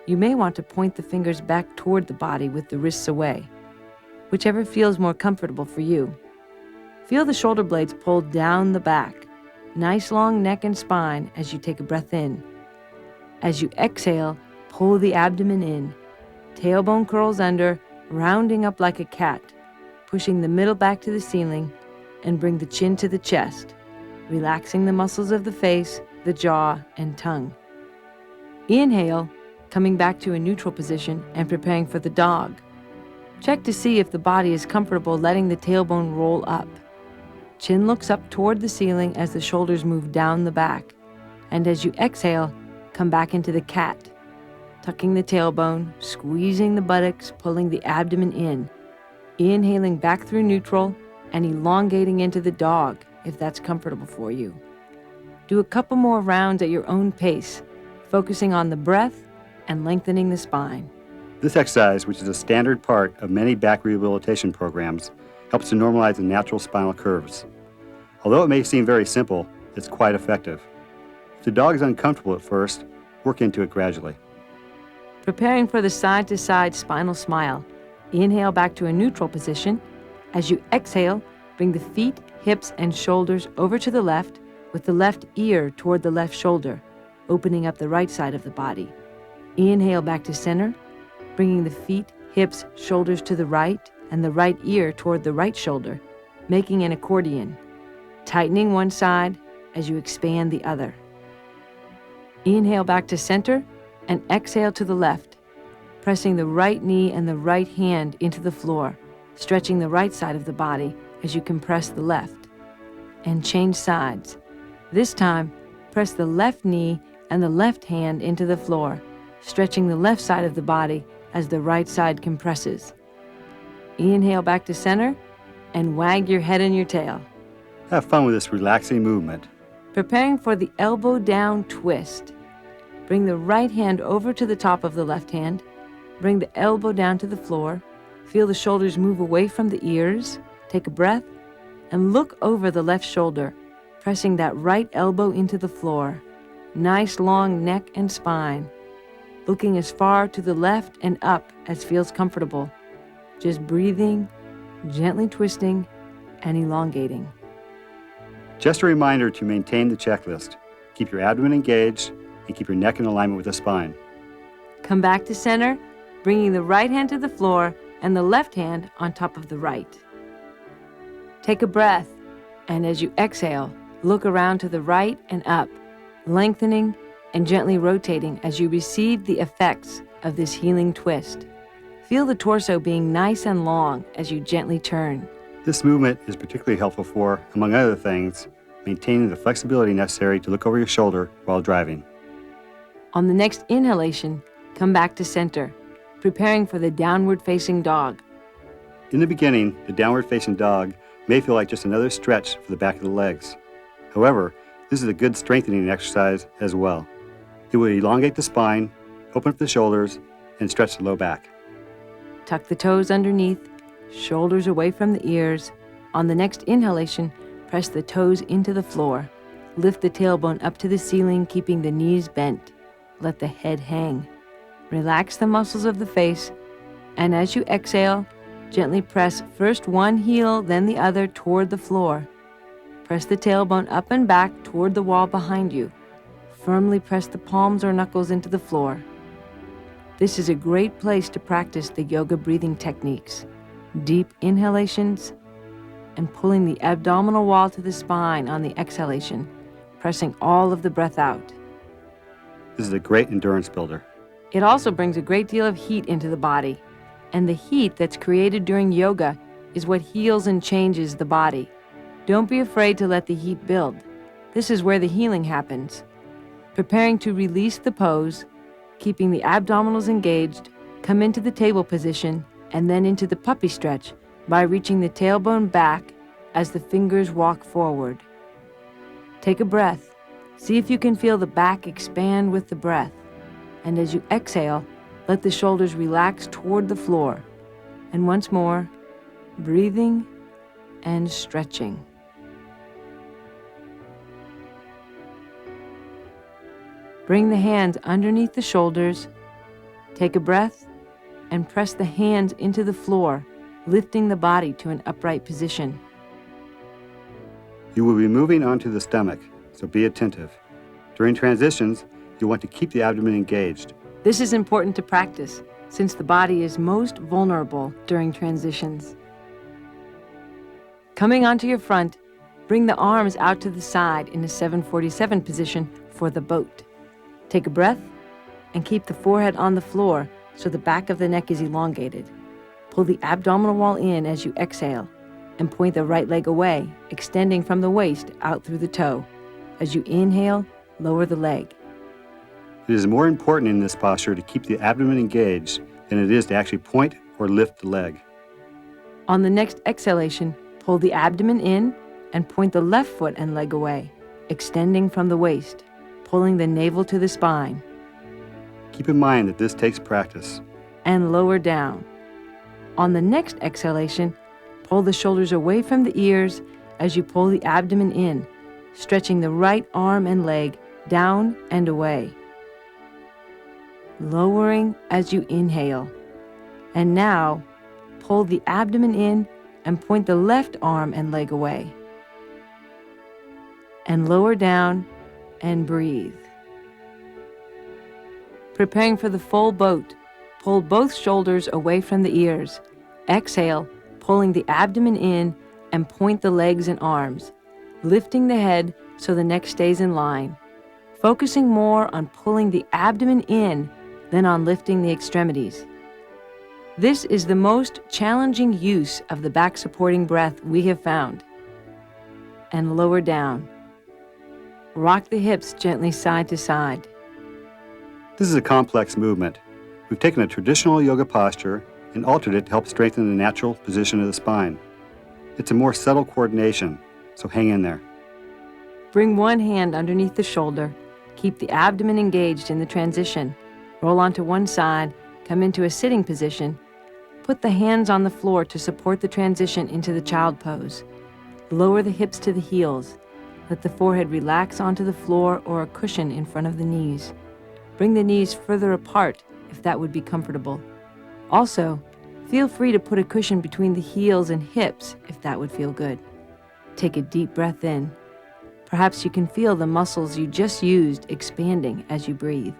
You may want to point the fingers back toward the body with the wrists away, whichever feels more comfortable for you. Feel the shoulder blades pull down the back. Nice long neck and spine as you take a breath in. As you exhale, pull the abdomen in. Tailbone curls under, rounding up like a cat, pushing the middle back to the ceiling, and bring the chin to the chest, relaxing the muscles of the face, the jaw, and tongue. Inhale, coming back to a neutral position and preparing for the dog. Check to see if the body is comfortable letting the tailbone roll up. Chin looks up toward the ceiling as the shoulders move down the back. And as you exhale, come back into the cat, tucking the tailbone, squeezing the buttocks, pulling the abdomen in. Inhaling back through neutral and elongating into the dog if that's comfortable for you. Do a couple more rounds at your own pace, focusing on the breath and lengthening the spine. This exercise, which is a standard part of many back rehabilitation programs, helps to normalize the natural spinal curves. Although it may seem very simple, it's quite effective. If the dog is uncomfortable at first, work into it gradually. Preparing for the side-to-side spinal smile, inhale back to a neutral position. As you exhale, bring the feet, hips, and shoulders over to the left with the left ear toward the left shoulder, opening up the right side of the body. Inhale back to center, bringing the feet, hips, shoulders to the right and the right ear toward the right shoulder, making an accordion, tightening one side as you expand the other. Inhale back to center and exhale to the left, pressing the right knee and the right hand into the floor, stretching the right side of the body as you compress the left. And change sides. This time, press the left knee and the left hand into the floor, stretching the left side of the body as the right side compresses. Inhale back to center and wag your head and your tail. Have fun with this relaxing movement. Preparing for the elbow down twist. Bring the right hand over to the top of the left hand. Bring the elbow down to the floor. Feel the shoulders move away from the ears. Take a breath and look over the left shoulder, pressing that right elbow into the floor. Nice long neck and spine. Looking as far to the left and up as feels comfortable. Just breathing, gently twisting, and elongating. Just a reminder to maintain the checklist. Keep your abdomen engaged and keep your neck in alignment with the spine. Come back to center, bringing the right hand to the floor and the left hand on top of the right. Take a breath, and as you exhale, look around to the right and up, lengthening and gently rotating as you receive the effects of this healing twist. Feel the torso being nice and long as you gently turn. This movement is particularly helpful for, among other things, maintaining the flexibility necessary to look over your shoulder while driving. On the next inhalation, come back to center, preparing for the downward-facing dog. In the beginning, the downward-facing dog may feel like just another stretch for the back of the legs. However, this is a good strengthening exercise as well. It will elongate the spine, open up the shoulders, and stretch the low back. Tuck the toes underneath, shoulders away from the ears. On the next inhalation, press the toes into the floor. Lift the tailbone up to the ceiling, keeping the knees bent. Let the head hang. Relax the muscles of the face, and as you exhale, gently press first one heel, then the other toward the floor. Press the tailbone up and back toward the wall behind you. Firmly press the palms or knuckles into the floor. This is a great place to practice the yoga breathing techniques. Deep inhalations and pulling the abdominal wall to the spine on the exhalation, pressing all of the breath out. This is a great endurance builder. It also brings a great deal of heat into the body, and the heat that's created during yoga is what heals and changes the body. Don't be afraid to let the heat build. This is where the healing happens. Preparing to release the pose, keeping the abdominals engaged, come into the table position and then into the puppy stretch by reaching the tailbone back as the fingers walk forward. Take a breath. See if you can feel the back expand with the breath. And as you exhale, let the shoulders relax toward the floor. And once more, breathing and stretching. Bring the hands underneath the shoulders. Take a breath and press the hands into the floor, lifting the body to an upright position. You will be moving onto the stomach, so be attentive. During transitions, you want to keep the abdomen engaged. This is important to practice, since the body is most vulnerable during transitions. Coming onto your front, bring the arms out to the side in a 747 position for the boat. Take a breath and keep the forehead on the floor so the back of the neck is elongated. Pull the abdominal wall in as you exhale and point the right leg away, extending from the waist out through the toe. As you inhale, lower the leg. It is more important in this posture to keep the abdomen engaged than it is to actually point or lift the leg. On the next exhalation, pull the abdomen in and point the left foot and leg away, extending from the waist, pulling the navel to the spine. Keep in mind that this takes practice. And lower down. On the next exhalation, pull the shoulders away from the ears as you pull the abdomen in, stretching the right arm and leg down and away. Lowering as you inhale. And now, pull the abdomen in and point the left arm and leg away. And lower down and breathe. Preparing for the full boat, pull both shoulders away from the ears. Exhale, pulling the abdomen in and point the legs and arms, lifting the head so the neck stays in line, focusing more on pulling the abdomen in than on lifting the extremities. This is the most challenging use of the back supporting breath we have found. And lower down. Rock the hips gently side to side. This is a complex movement. We've taken a traditional yoga posture and altered it to help strengthen the natural position of the spine. It's a more subtle coordination, so hang in there. Bring one hand underneath the shoulder. Keep the abdomen engaged in the transition. Roll onto one side, come into a sitting position. Put the hands on the floor to support the transition into the child pose. Lower the hips to the heels. Let the forehead relax onto the floor or a cushion in front of the knees. Bring the knees further apart if that would be comfortable. Also, feel free to put a cushion between the heels and hips if that would feel good. Take a deep breath in. Perhaps you can feel the muscles you just used expanding as you breathe.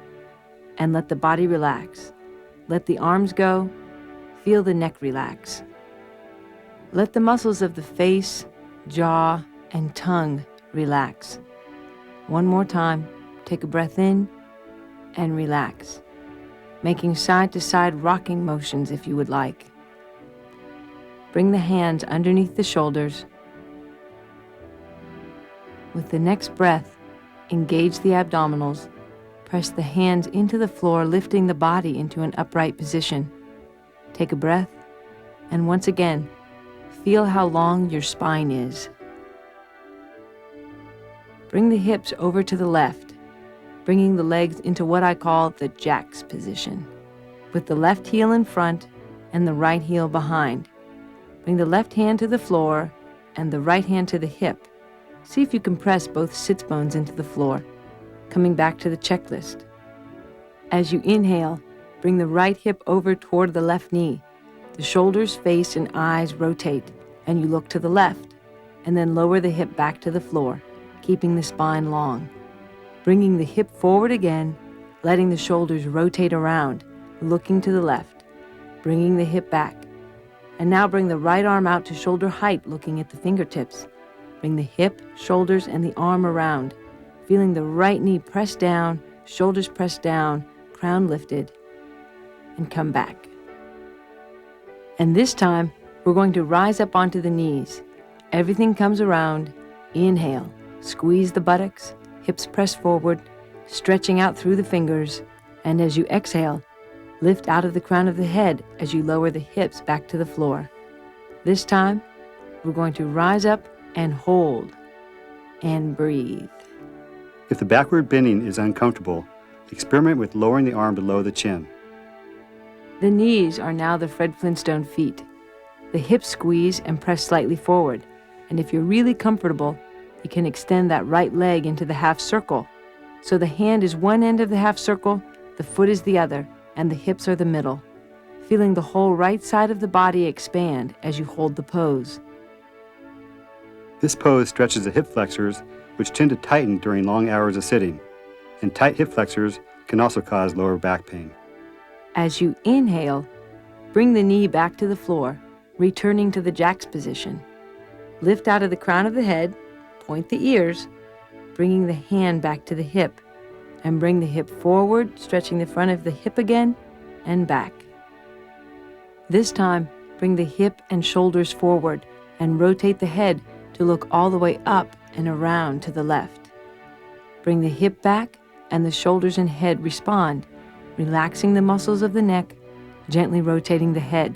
And let the body relax. Let the arms go. Feel the neck relax. Let the muscles of the face, jaw, and tongue relax. One more time, take a breath in and relax, making side-to-side rocking motions if you would like. Bring the hands underneath the shoulders. With the next breath, engage the abdominals. Press the hands into the floor, lifting the body into an upright position. Take a breath, and once again, feel how long your spine is. Bring the hips over to the left, bringing the legs into what I call the jacks position, with the left heel in front and the right heel behind. Bring the left hand to the floor and the right hand to the hip. See if you can press both sits bones into the floor, coming back to the checklist. As you inhale, bring the right hip over toward the left knee. The shoulders, face, and eyes rotate, and you look to the left, and then lower the hip back to the floor, keeping the spine long. Bringing the hip forward again, letting the shoulders rotate around, looking to the left, bringing the hip back. And now bring the right arm out to shoulder height, looking at the fingertips. Bring the hip, shoulders, and the arm around, feeling the right knee pressed down, shoulders pressed down, crown lifted, and come back. And this time, we're going to rise up onto the knees. Everything comes around. Inhale, squeeze the buttocks, hips press forward, stretching out through the fingers. And as you exhale, lift out of the crown of the head as you lower the hips back to the floor. This time, we're going to rise up and hold and breathe. If the backward bending is uncomfortable, experiment with lowering the arm below the chin. The knees are now the Fred Flintstone feet. The hips squeeze and press slightly forward, and if you're really comfortable, you can extend that right leg into the half circle. So the hand is one end of the half circle, the foot is the other, and the hips are the middle, feeling the whole right side of the body expand as you hold the pose. This pose stretches the hip flexors, which tend to tighten during long hours of sitting, and tight hip flexors can also cause lower back pain. As you inhale, bring the knee back to the floor, returning to the jacks position. Lift out of the crown of the head, point the ears, bringing the hand back to the hip, and bring the hip forward, stretching the front of the hip again, and back. This time, bring the hip and shoulders forward and rotate the head to look all the way up and around to the left. Bring the hip back and the shoulders and head respond, relaxing the muscles of the neck, gently rotating the head,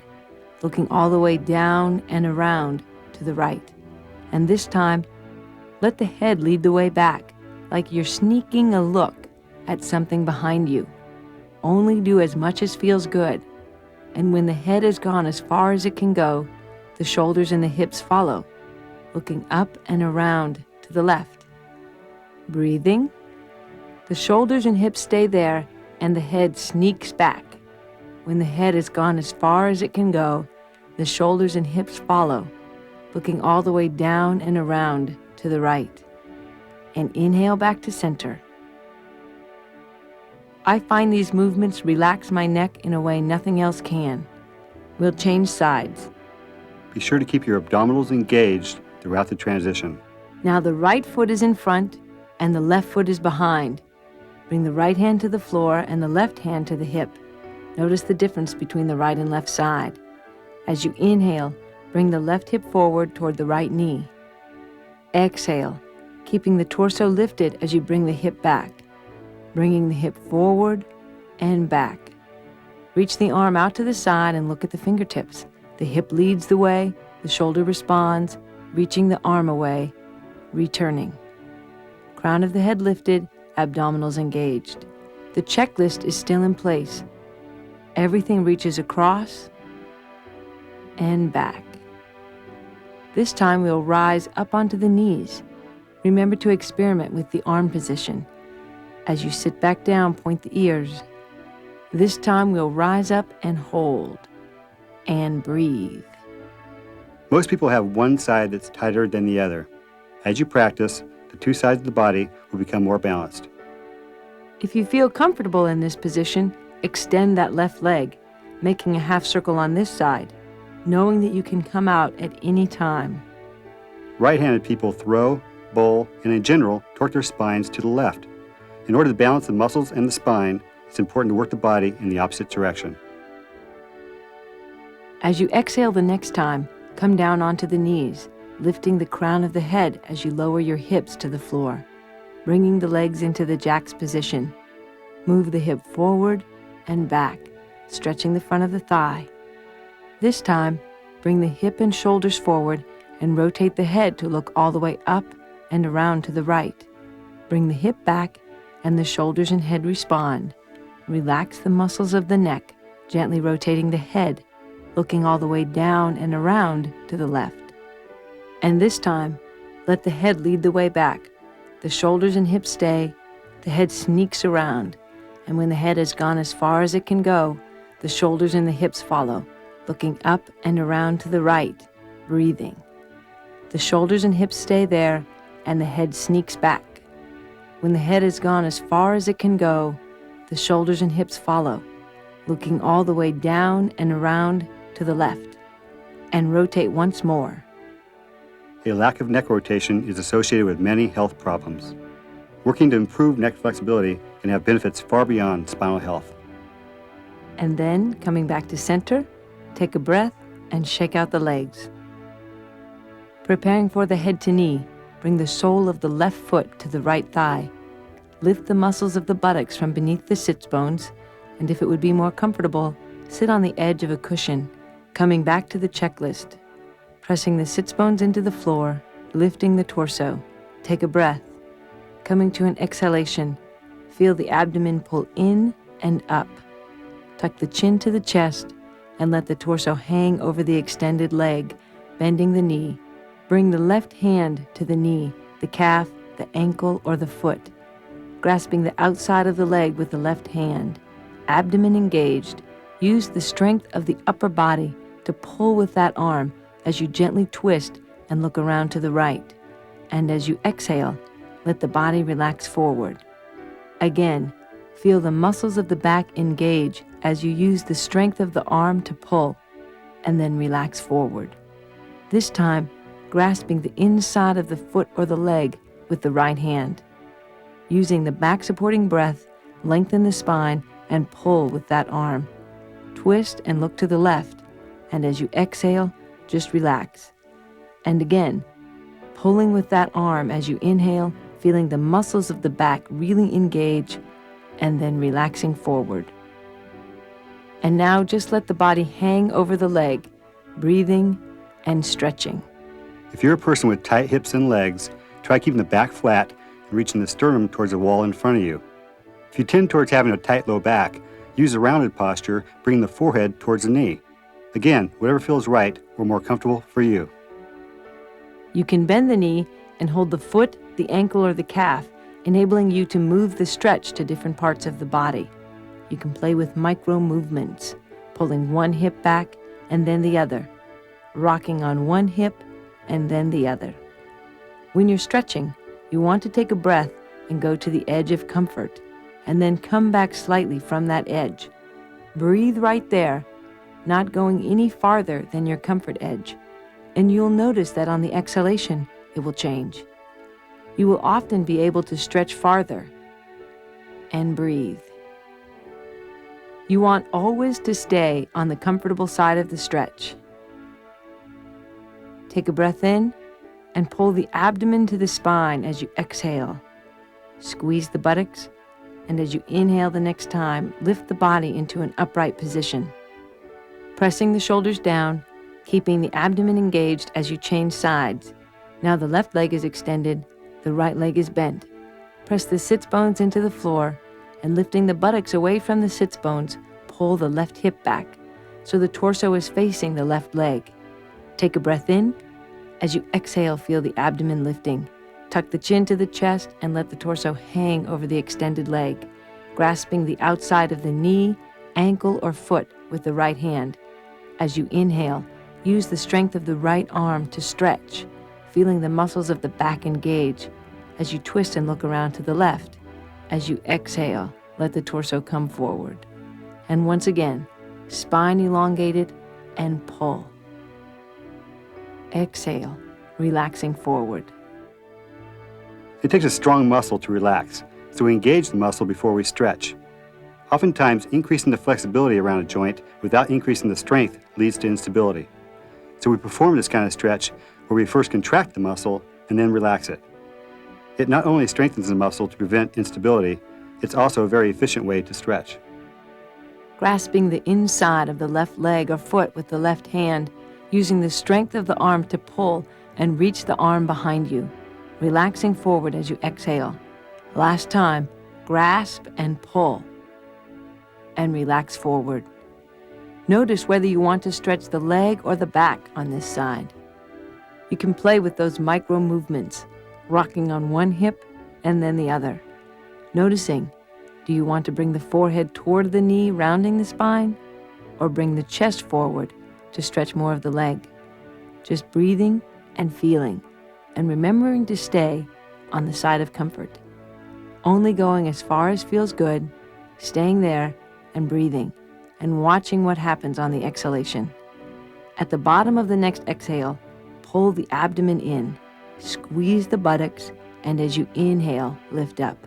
looking all the way down and around to the right. And this time, let the head lead the way back, like you're sneaking a look at something behind you. Only do as much as feels good. And when the head has gone as far as it can go, the shoulders and the hips follow, looking up and around to the left. Breathing. The shoulders and hips stay there, and the head sneaks back. When the head has gone as far as it can go, the shoulders and hips follow, looking all the way down and around to the right. And inhale back to center. I find these movements relax my neck in a way nothing else can. We'll change sides. Be sure to keep your abdominals engaged throughout the transition. Now the right foot is in front and the left foot is behind. Bring the right hand to the floor and the left hand to the hip. Notice the difference between the right and left side. As you inhale, bring the left hip forward toward the right knee. Exhale, keeping the torso lifted as you bring the hip back, bringing the hip forward and back. Reach the arm out to the side and look at the fingertips. The hip leads the way, the shoulder responds, reaching the arm away, returning. Crown of the head lifted, abdominals engaged. The checklist is still in place. Everything reaches across and back. This time we'll rise up onto the knees. Remember to experiment with the arm position. As you sit back down, point the ears. This time we'll rise up and hold and breathe. Most people have one side that's tighter than the other. As you practice, the two sides of the body will become more balanced. If you feel comfortable in this position, extend that left leg, making a half circle on this side, knowing that you can come out at any time. Right-handed people throw, bowl, and in general, torque their spines to the left. In order to balance the muscles and the spine, it's important to work the body in the opposite direction. As you exhale the next time, come down onto the knees, lifting the crown of the head as you lower your hips to the floor, bringing the legs into the jacks position. Move the hip forward and back, stretching the front of the thigh. This time, bring the hip and shoulders forward and rotate the head to look all the way up and around to the right. Bring the hip back and the shoulders and head respond. Relax the muscles of the neck, gently rotating the head, looking all the way down and around to the left. And this time, let the head lead the way back. The shoulders and hips stay, the head sneaks around, and when the head has gone as far as it can go, the shoulders and the hips follow, looking up and around to the right, breathing. The shoulders and hips stay there, and the head sneaks back. When the head has gone as far as it can go, the shoulders and hips follow, looking all the way down and around to the left, and rotate once more. A lack of neck rotation is associated with many health problems. Working to improve neck flexibility can have benefits far beyond spinal health. And then, coming back to center, take a breath and shake out the legs. Preparing for the head to knee, bring the sole of the left foot to the right thigh. Lift the muscles of the buttocks from beneath the sits bones, and if it would be more comfortable, sit on the edge of a cushion, coming back to the checklist. Pressing the sits bones into the floor, lifting the torso. Take a breath. Coming to an exhalation, feel the abdomen pull in and up. Tuck the chin to the chest and let the torso hang over the extended leg, bending the knee. Bring the left hand to the knee, the calf, the ankle, or the foot. Grasping the outside of the leg with the left hand. Abdomen engaged. Use the strength of the upper body to pull with that arm as you gently twist and look around to the right. And as you exhale, let the body relax forward. Again, feel the muscles of the back engage as you use the strength of the arm to pull, and then relax forward. This time, grasping the inside of the foot or the leg with the right hand. Using the back supporting breath, lengthen the spine and pull with that arm. Twist and look to the left, and as you exhale, just relax. And again, pulling with that arm as you inhale, feeling the muscles of the back really engage, and then relaxing forward. And now just let the body hang over the leg, breathing and stretching. If you're a person with tight hips and legs, try keeping the back flat and reaching the sternum towards the wall in front of you. If you tend towards having a tight low back, use a rounded posture, bringing the forehead towards the knee. Again, whatever feels right or more comfortable for you. You can bend the knee and hold the foot, the ankle, or the calf, enabling you to move the stretch to different parts of the body. You can play with micro movements, pulling one hip back and then the other, rocking on one hip and then the other. When you're stretching, you want to take a breath and go to the edge of comfort, and then come back slightly from that edge. Breathe right there, not going any farther than your comfort edge, and you'll notice that on the exhalation, it will change. You will often be able to stretch farther and breathe. You want always to stay on the comfortable side of the stretch. Take a breath in and pull the abdomen to the spine as you exhale. Squeeze the buttocks, and as you inhale the next time, lift the body into an upright position. Pressing the shoulders down, keeping the abdomen engaged as you change sides. Now the left leg is extended, the right leg is bent. Press the sits bones into the floor, and lifting the buttocks away from the sits bones, pull the left hip back so the torso is facing the left leg. Take a breath in. As you exhale, feel the abdomen lifting. Tuck the chin to the chest and let the torso hang over the extended leg, grasping the outside of the knee, ankle, or foot with the right hand. As you inhale, use the strength of the right arm to stretch, feeling the muscles of the back engage as you twist and look around to the left. As you exhale, let the torso come forward. And once again, spine elongated and pull. Exhale, relaxing forward. It takes a strong muscle to relax, so we engage the muscle before we stretch. Oftentimes, increasing the flexibility around a joint without increasing the strength leads to instability. So we perform this kind of stretch where we first contract the muscle and then relax it. It not only strengthens the muscle to prevent instability, it's also a very efficient way to stretch. Grasping the inside of the left leg or foot with the left hand, using the strength of the arm to pull and reach the arm behind you, relaxing forward as you exhale. Last time, grasp and pull, and relax forward. Notice whether you want to stretch the leg or the back on this side. You can play with those micro movements, rocking on one hip and then the other. Noticing, do you want to bring the forehead toward the knee, rounding the spine, or bring the chest forward to stretch more of the leg? Just breathing and feeling, and remembering to stay on the side of comfort. Only going as far as feels good, staying there and breathing, and watching what happens on the exhalation. At the bottom of the next exhale, pull the abdomen in, squeeze the buttocks, and as you inhale, lift up.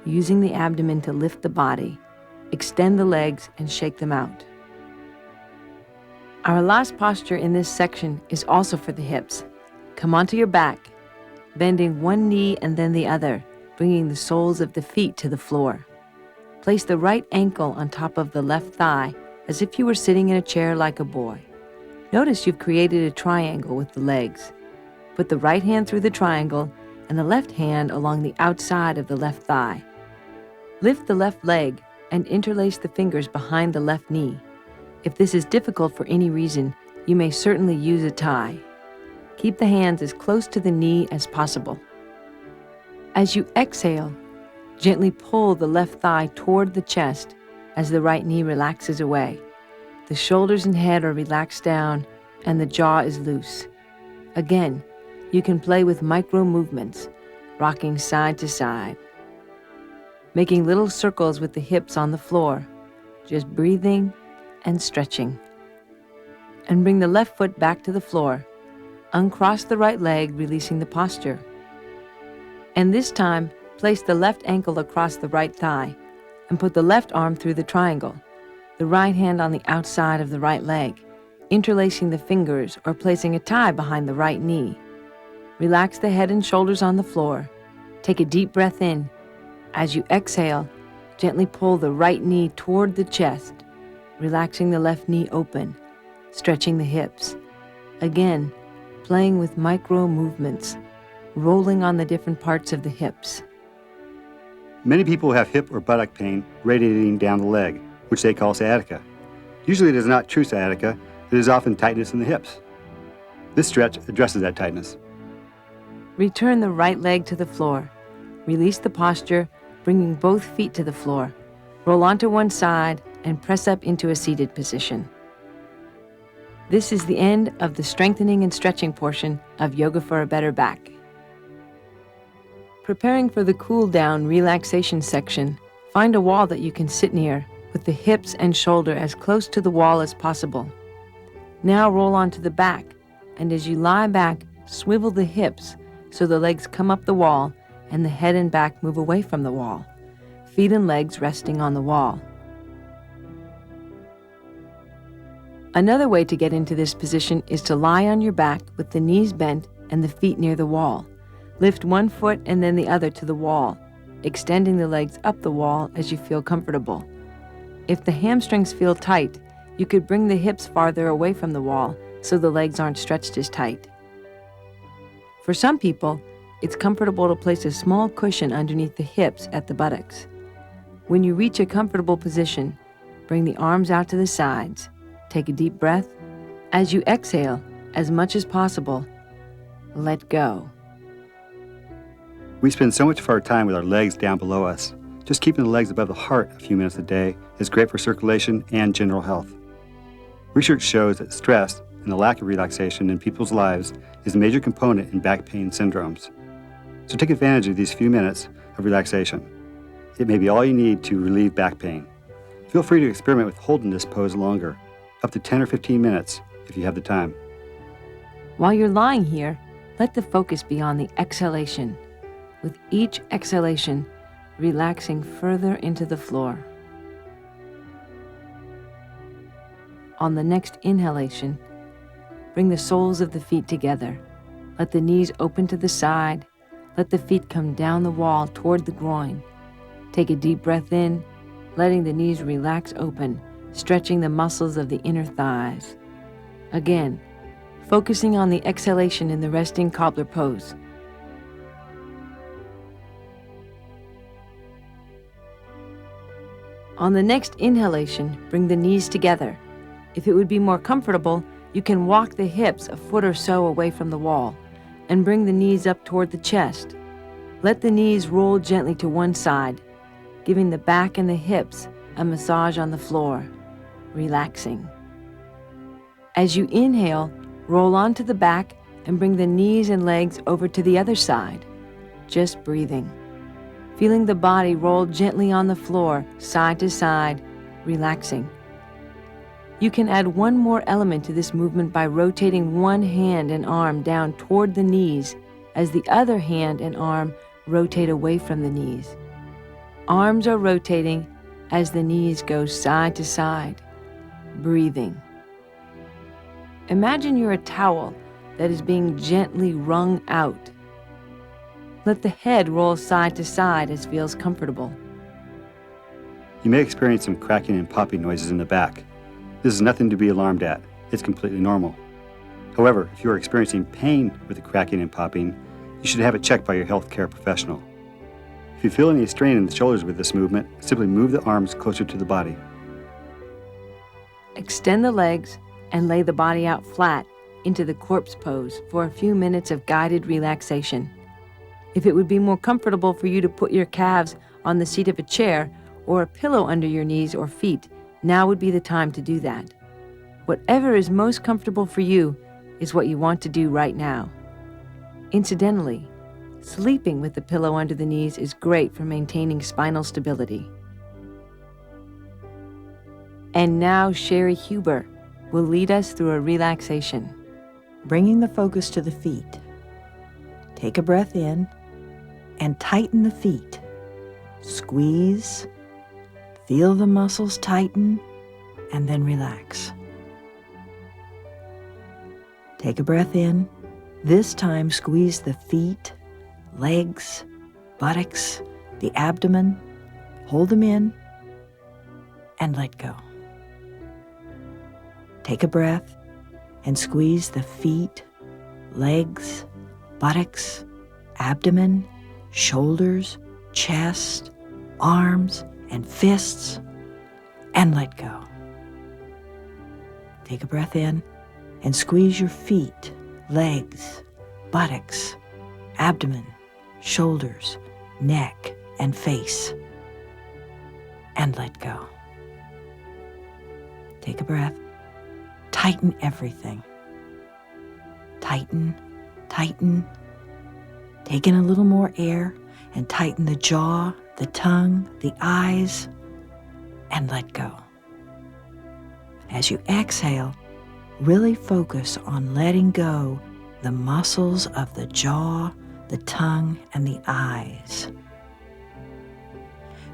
Using the abdomen to lift the body, extend the legs and shake them out. Our last posture in this section is also for the hips. Come onto your back, bending one knee and then the other, bringing the soles of the feet to the floor. Place the right ankle on top of the left thigh as if you were sitting in a chair like a boy. Notice you've created a triangle with the legs. Put the right hand through the triangle and the left hand along the outside of the left thigh. Lift the left leg and interlace the fingers behind the left knee. If this is difficult for any reason, you may certainly use a tie. Keep the hands as close to the knee as possible. As you exhale, gently pull the left thigh toward the chest as the right knee relaxes away. The shoulders and head are relaxed down and the jaw is loose. Again, you can play with micro movements, rocking side to side, making little circles with the hips on the floor, just breathing and stretching. And bring the left foot back to the floor. Uncross the right leg, releasing the posture. And this time, place the left ankle across the right thigh and put the left arm through the triangle, the right hand on the outside of the right leg, interlacing the fingers or placing a tie behind the right knee. Relax the head and shoulders on the floor. Take a deep breath in. As you exhale, gently pull the right knee toward the chest, relaxing the left knee open, stretching the hips. Again, playing with micro movements, rolling on the different parts of the hips. Many people have hip or buttock pain radiating down the leg, which they call sciatica. Usually it is not true sciatica, it is often tightness in the hips. This stretch addresses that tightness. Return the right leg to the floor. Release the posture, bringing both feet to the floor. Roll onto one side and press up into a seated position. This is the end of the strengthening and stretching portion of Yoga for a Better Back. Preparing for the cool down relaxation section, find a wall that you can sit near with the hips and shoulder as close to the wall as possible. Now roll onto the back, and as you lie back, swivel the hips so the legs come up the wall and the head and back move away from the wall, feet and legs resting on the wall. Another way to get into this position is to lie on your back with the knees bent and the feet near the wall. Lift one foot and then the other to the wall, extending the legs up the wall as you feel comfortable. If the hamstrings feel tight, you could bring the hips farther away from the wall so the legs aren't stretched as tight. For some people, it's comfortable to place a small cushion underneath the hips at the buttocks. When you reach a comfortable position, bring the arms out to the sides. Take a deep breath. As you exhale, as much as possible, let go. We spend so much of our time with our legs down below us. Just keeping the legs above the heart a few minutes a day is great for circulation and general health. Research shows that stress and the lack of relaxation in people's lives is a major component in back pain syndromes. So take advantage of these few minutes of relaxation. It may be all you need to relieve back pain. Feel free to experiment with holding this pose longer, up to 10 or 15 minutes if you have the time. While you're lying here, let the focus be on the exhalation. With each exhalation, relaxing further into the floor. On the next inhalation, bring the soles of the feet together. Let the knees open to the side. Let the feet come down the wall toward the groin. Take a deep breath in, letting the knees relax open, stretching the muscles of the inner thighs. Again, focusing on the exhalation in the resting cobbler pose. On the next inhalation, bring the knees together. If it would be more comfortable, you can walk the hips a foot or so away from the wall and bring the knees up toward the chest. Let the knees roll gently to one side, giving the back and the hips a massage on the floor, relaxing. As you inhale, roll onto the back and bring the knees and legs over to the other side, just breathing. Feeling the body roll gently on the floor, side to side, relaxing. You can add one more element to this movement by rotating one hand and arm down toward the knees as the other hand and arm rotate away from the knees. Arms are rotating as the knees go side to side, breathing. Imagine you're a towel that is being gently wrung out. Let the head roll side to side as feels comfortable. You may experience some cracking and popping noises in the back. This is nothing to be alarmed at. it's completely normal. However, if you are experiencing pain with the cracking and popping, you should have it checked by your healthcare professional. If you feel any strain in the shoulders with this movement, simply move the arms closer to the body. Extend the legs and lay the body out flat into the corpse pose for a few minutes of guided relaxation. If it would be more comfortable for you to put your calves on the seat of a chair or a pillow under your knees or feet, now would be the time to do that. Whatever is most comfortable for you is what you want to do right now. Incidentally, sleeping with the pillow under the knees is great for maintaining spinal stability. And now Sherry Huber will lead us through a relaxation. Bringing the focus to the feet. Take a breath in and tighten the feet. Squeeze, feel the muscles tighten, and then relax. Take a breath in. This time squeeze the feet, legs, buttocks, the abdomen. Hold them in and let go. Take a breath and squeeze the feet, legs, buttocks, abdomen, shoulders, chest, arms, and fists, and let go. Take a breath in and squeeze your feet, legs, buttocks, abdomen, shoulders, neck, and face, and let go. Take a breath. Tighten everything. Tighten, tighten. Take in a little more air and tighten the jaw, the tongue, the eyes, and let go. As you exhale, really focus on letting go the muscles of the jaw, the tongue, and the eyes.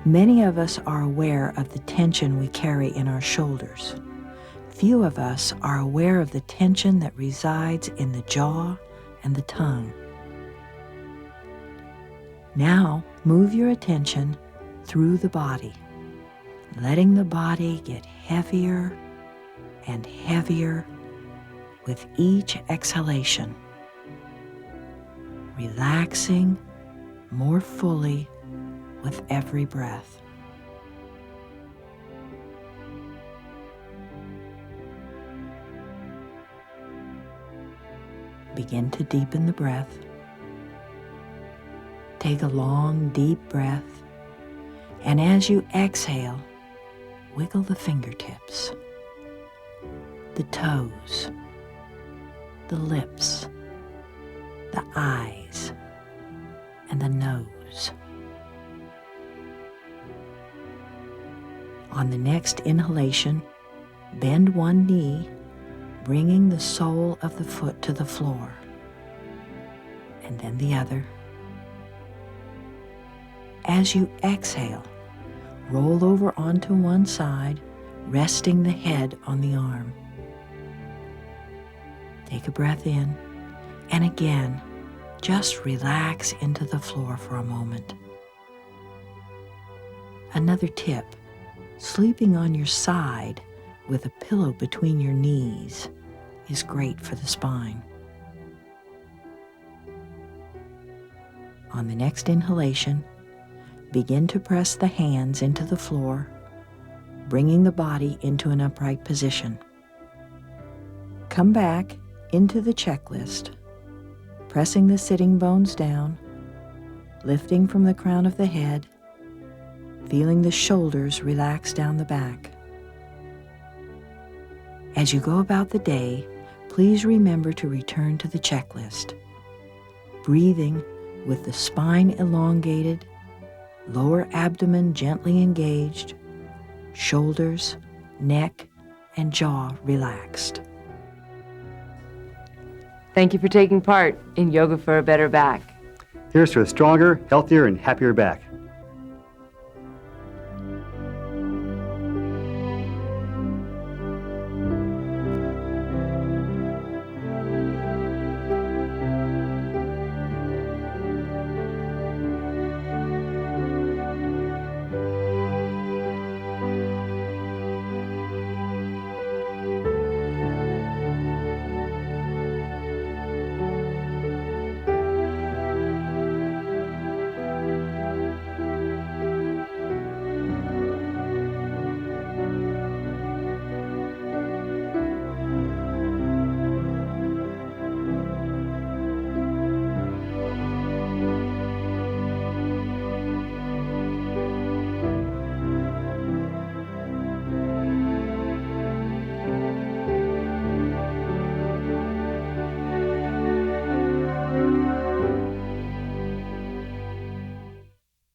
Many of us are aware of the tension we carry in our shoulders. Few of us are aware of the tension that resides in the jaw and the tongue. Now, move your attention through the body, letting the body get heavier and heavier with each exhalation, relaxing more fully with every breath. Begin to deepen the breath. Take a long, deep breath, and as you exhale, wiggle the fingertips, the toes, the lips, the eyes, and the nose. On the next inhalation, bend one knee, bringing the sole of the foot to the floor, and then the other. As you exhale, roll over onto one side, resting the head on the arm. Take a breath in, and again, just relax into the floor for a moment. Another tip, sleeping on your side with a pillow between your knees is great for the spine. On the next inhalation, begin to press the hands into the floor, bringing the body into an upright position. Come back into the checklist, pressing the sitting bones down, lifting from the crown of the head, feeling the shoulders relax down the back. As you go about the day, please remember to return to the checklist, breathing with the spine elongated, lower abdomen gently engaged, shoulders, neck, and jaw relaxed. Thank you for taking part in Yoga for a Better Back. Here's to a stronger, healthier, and happier back.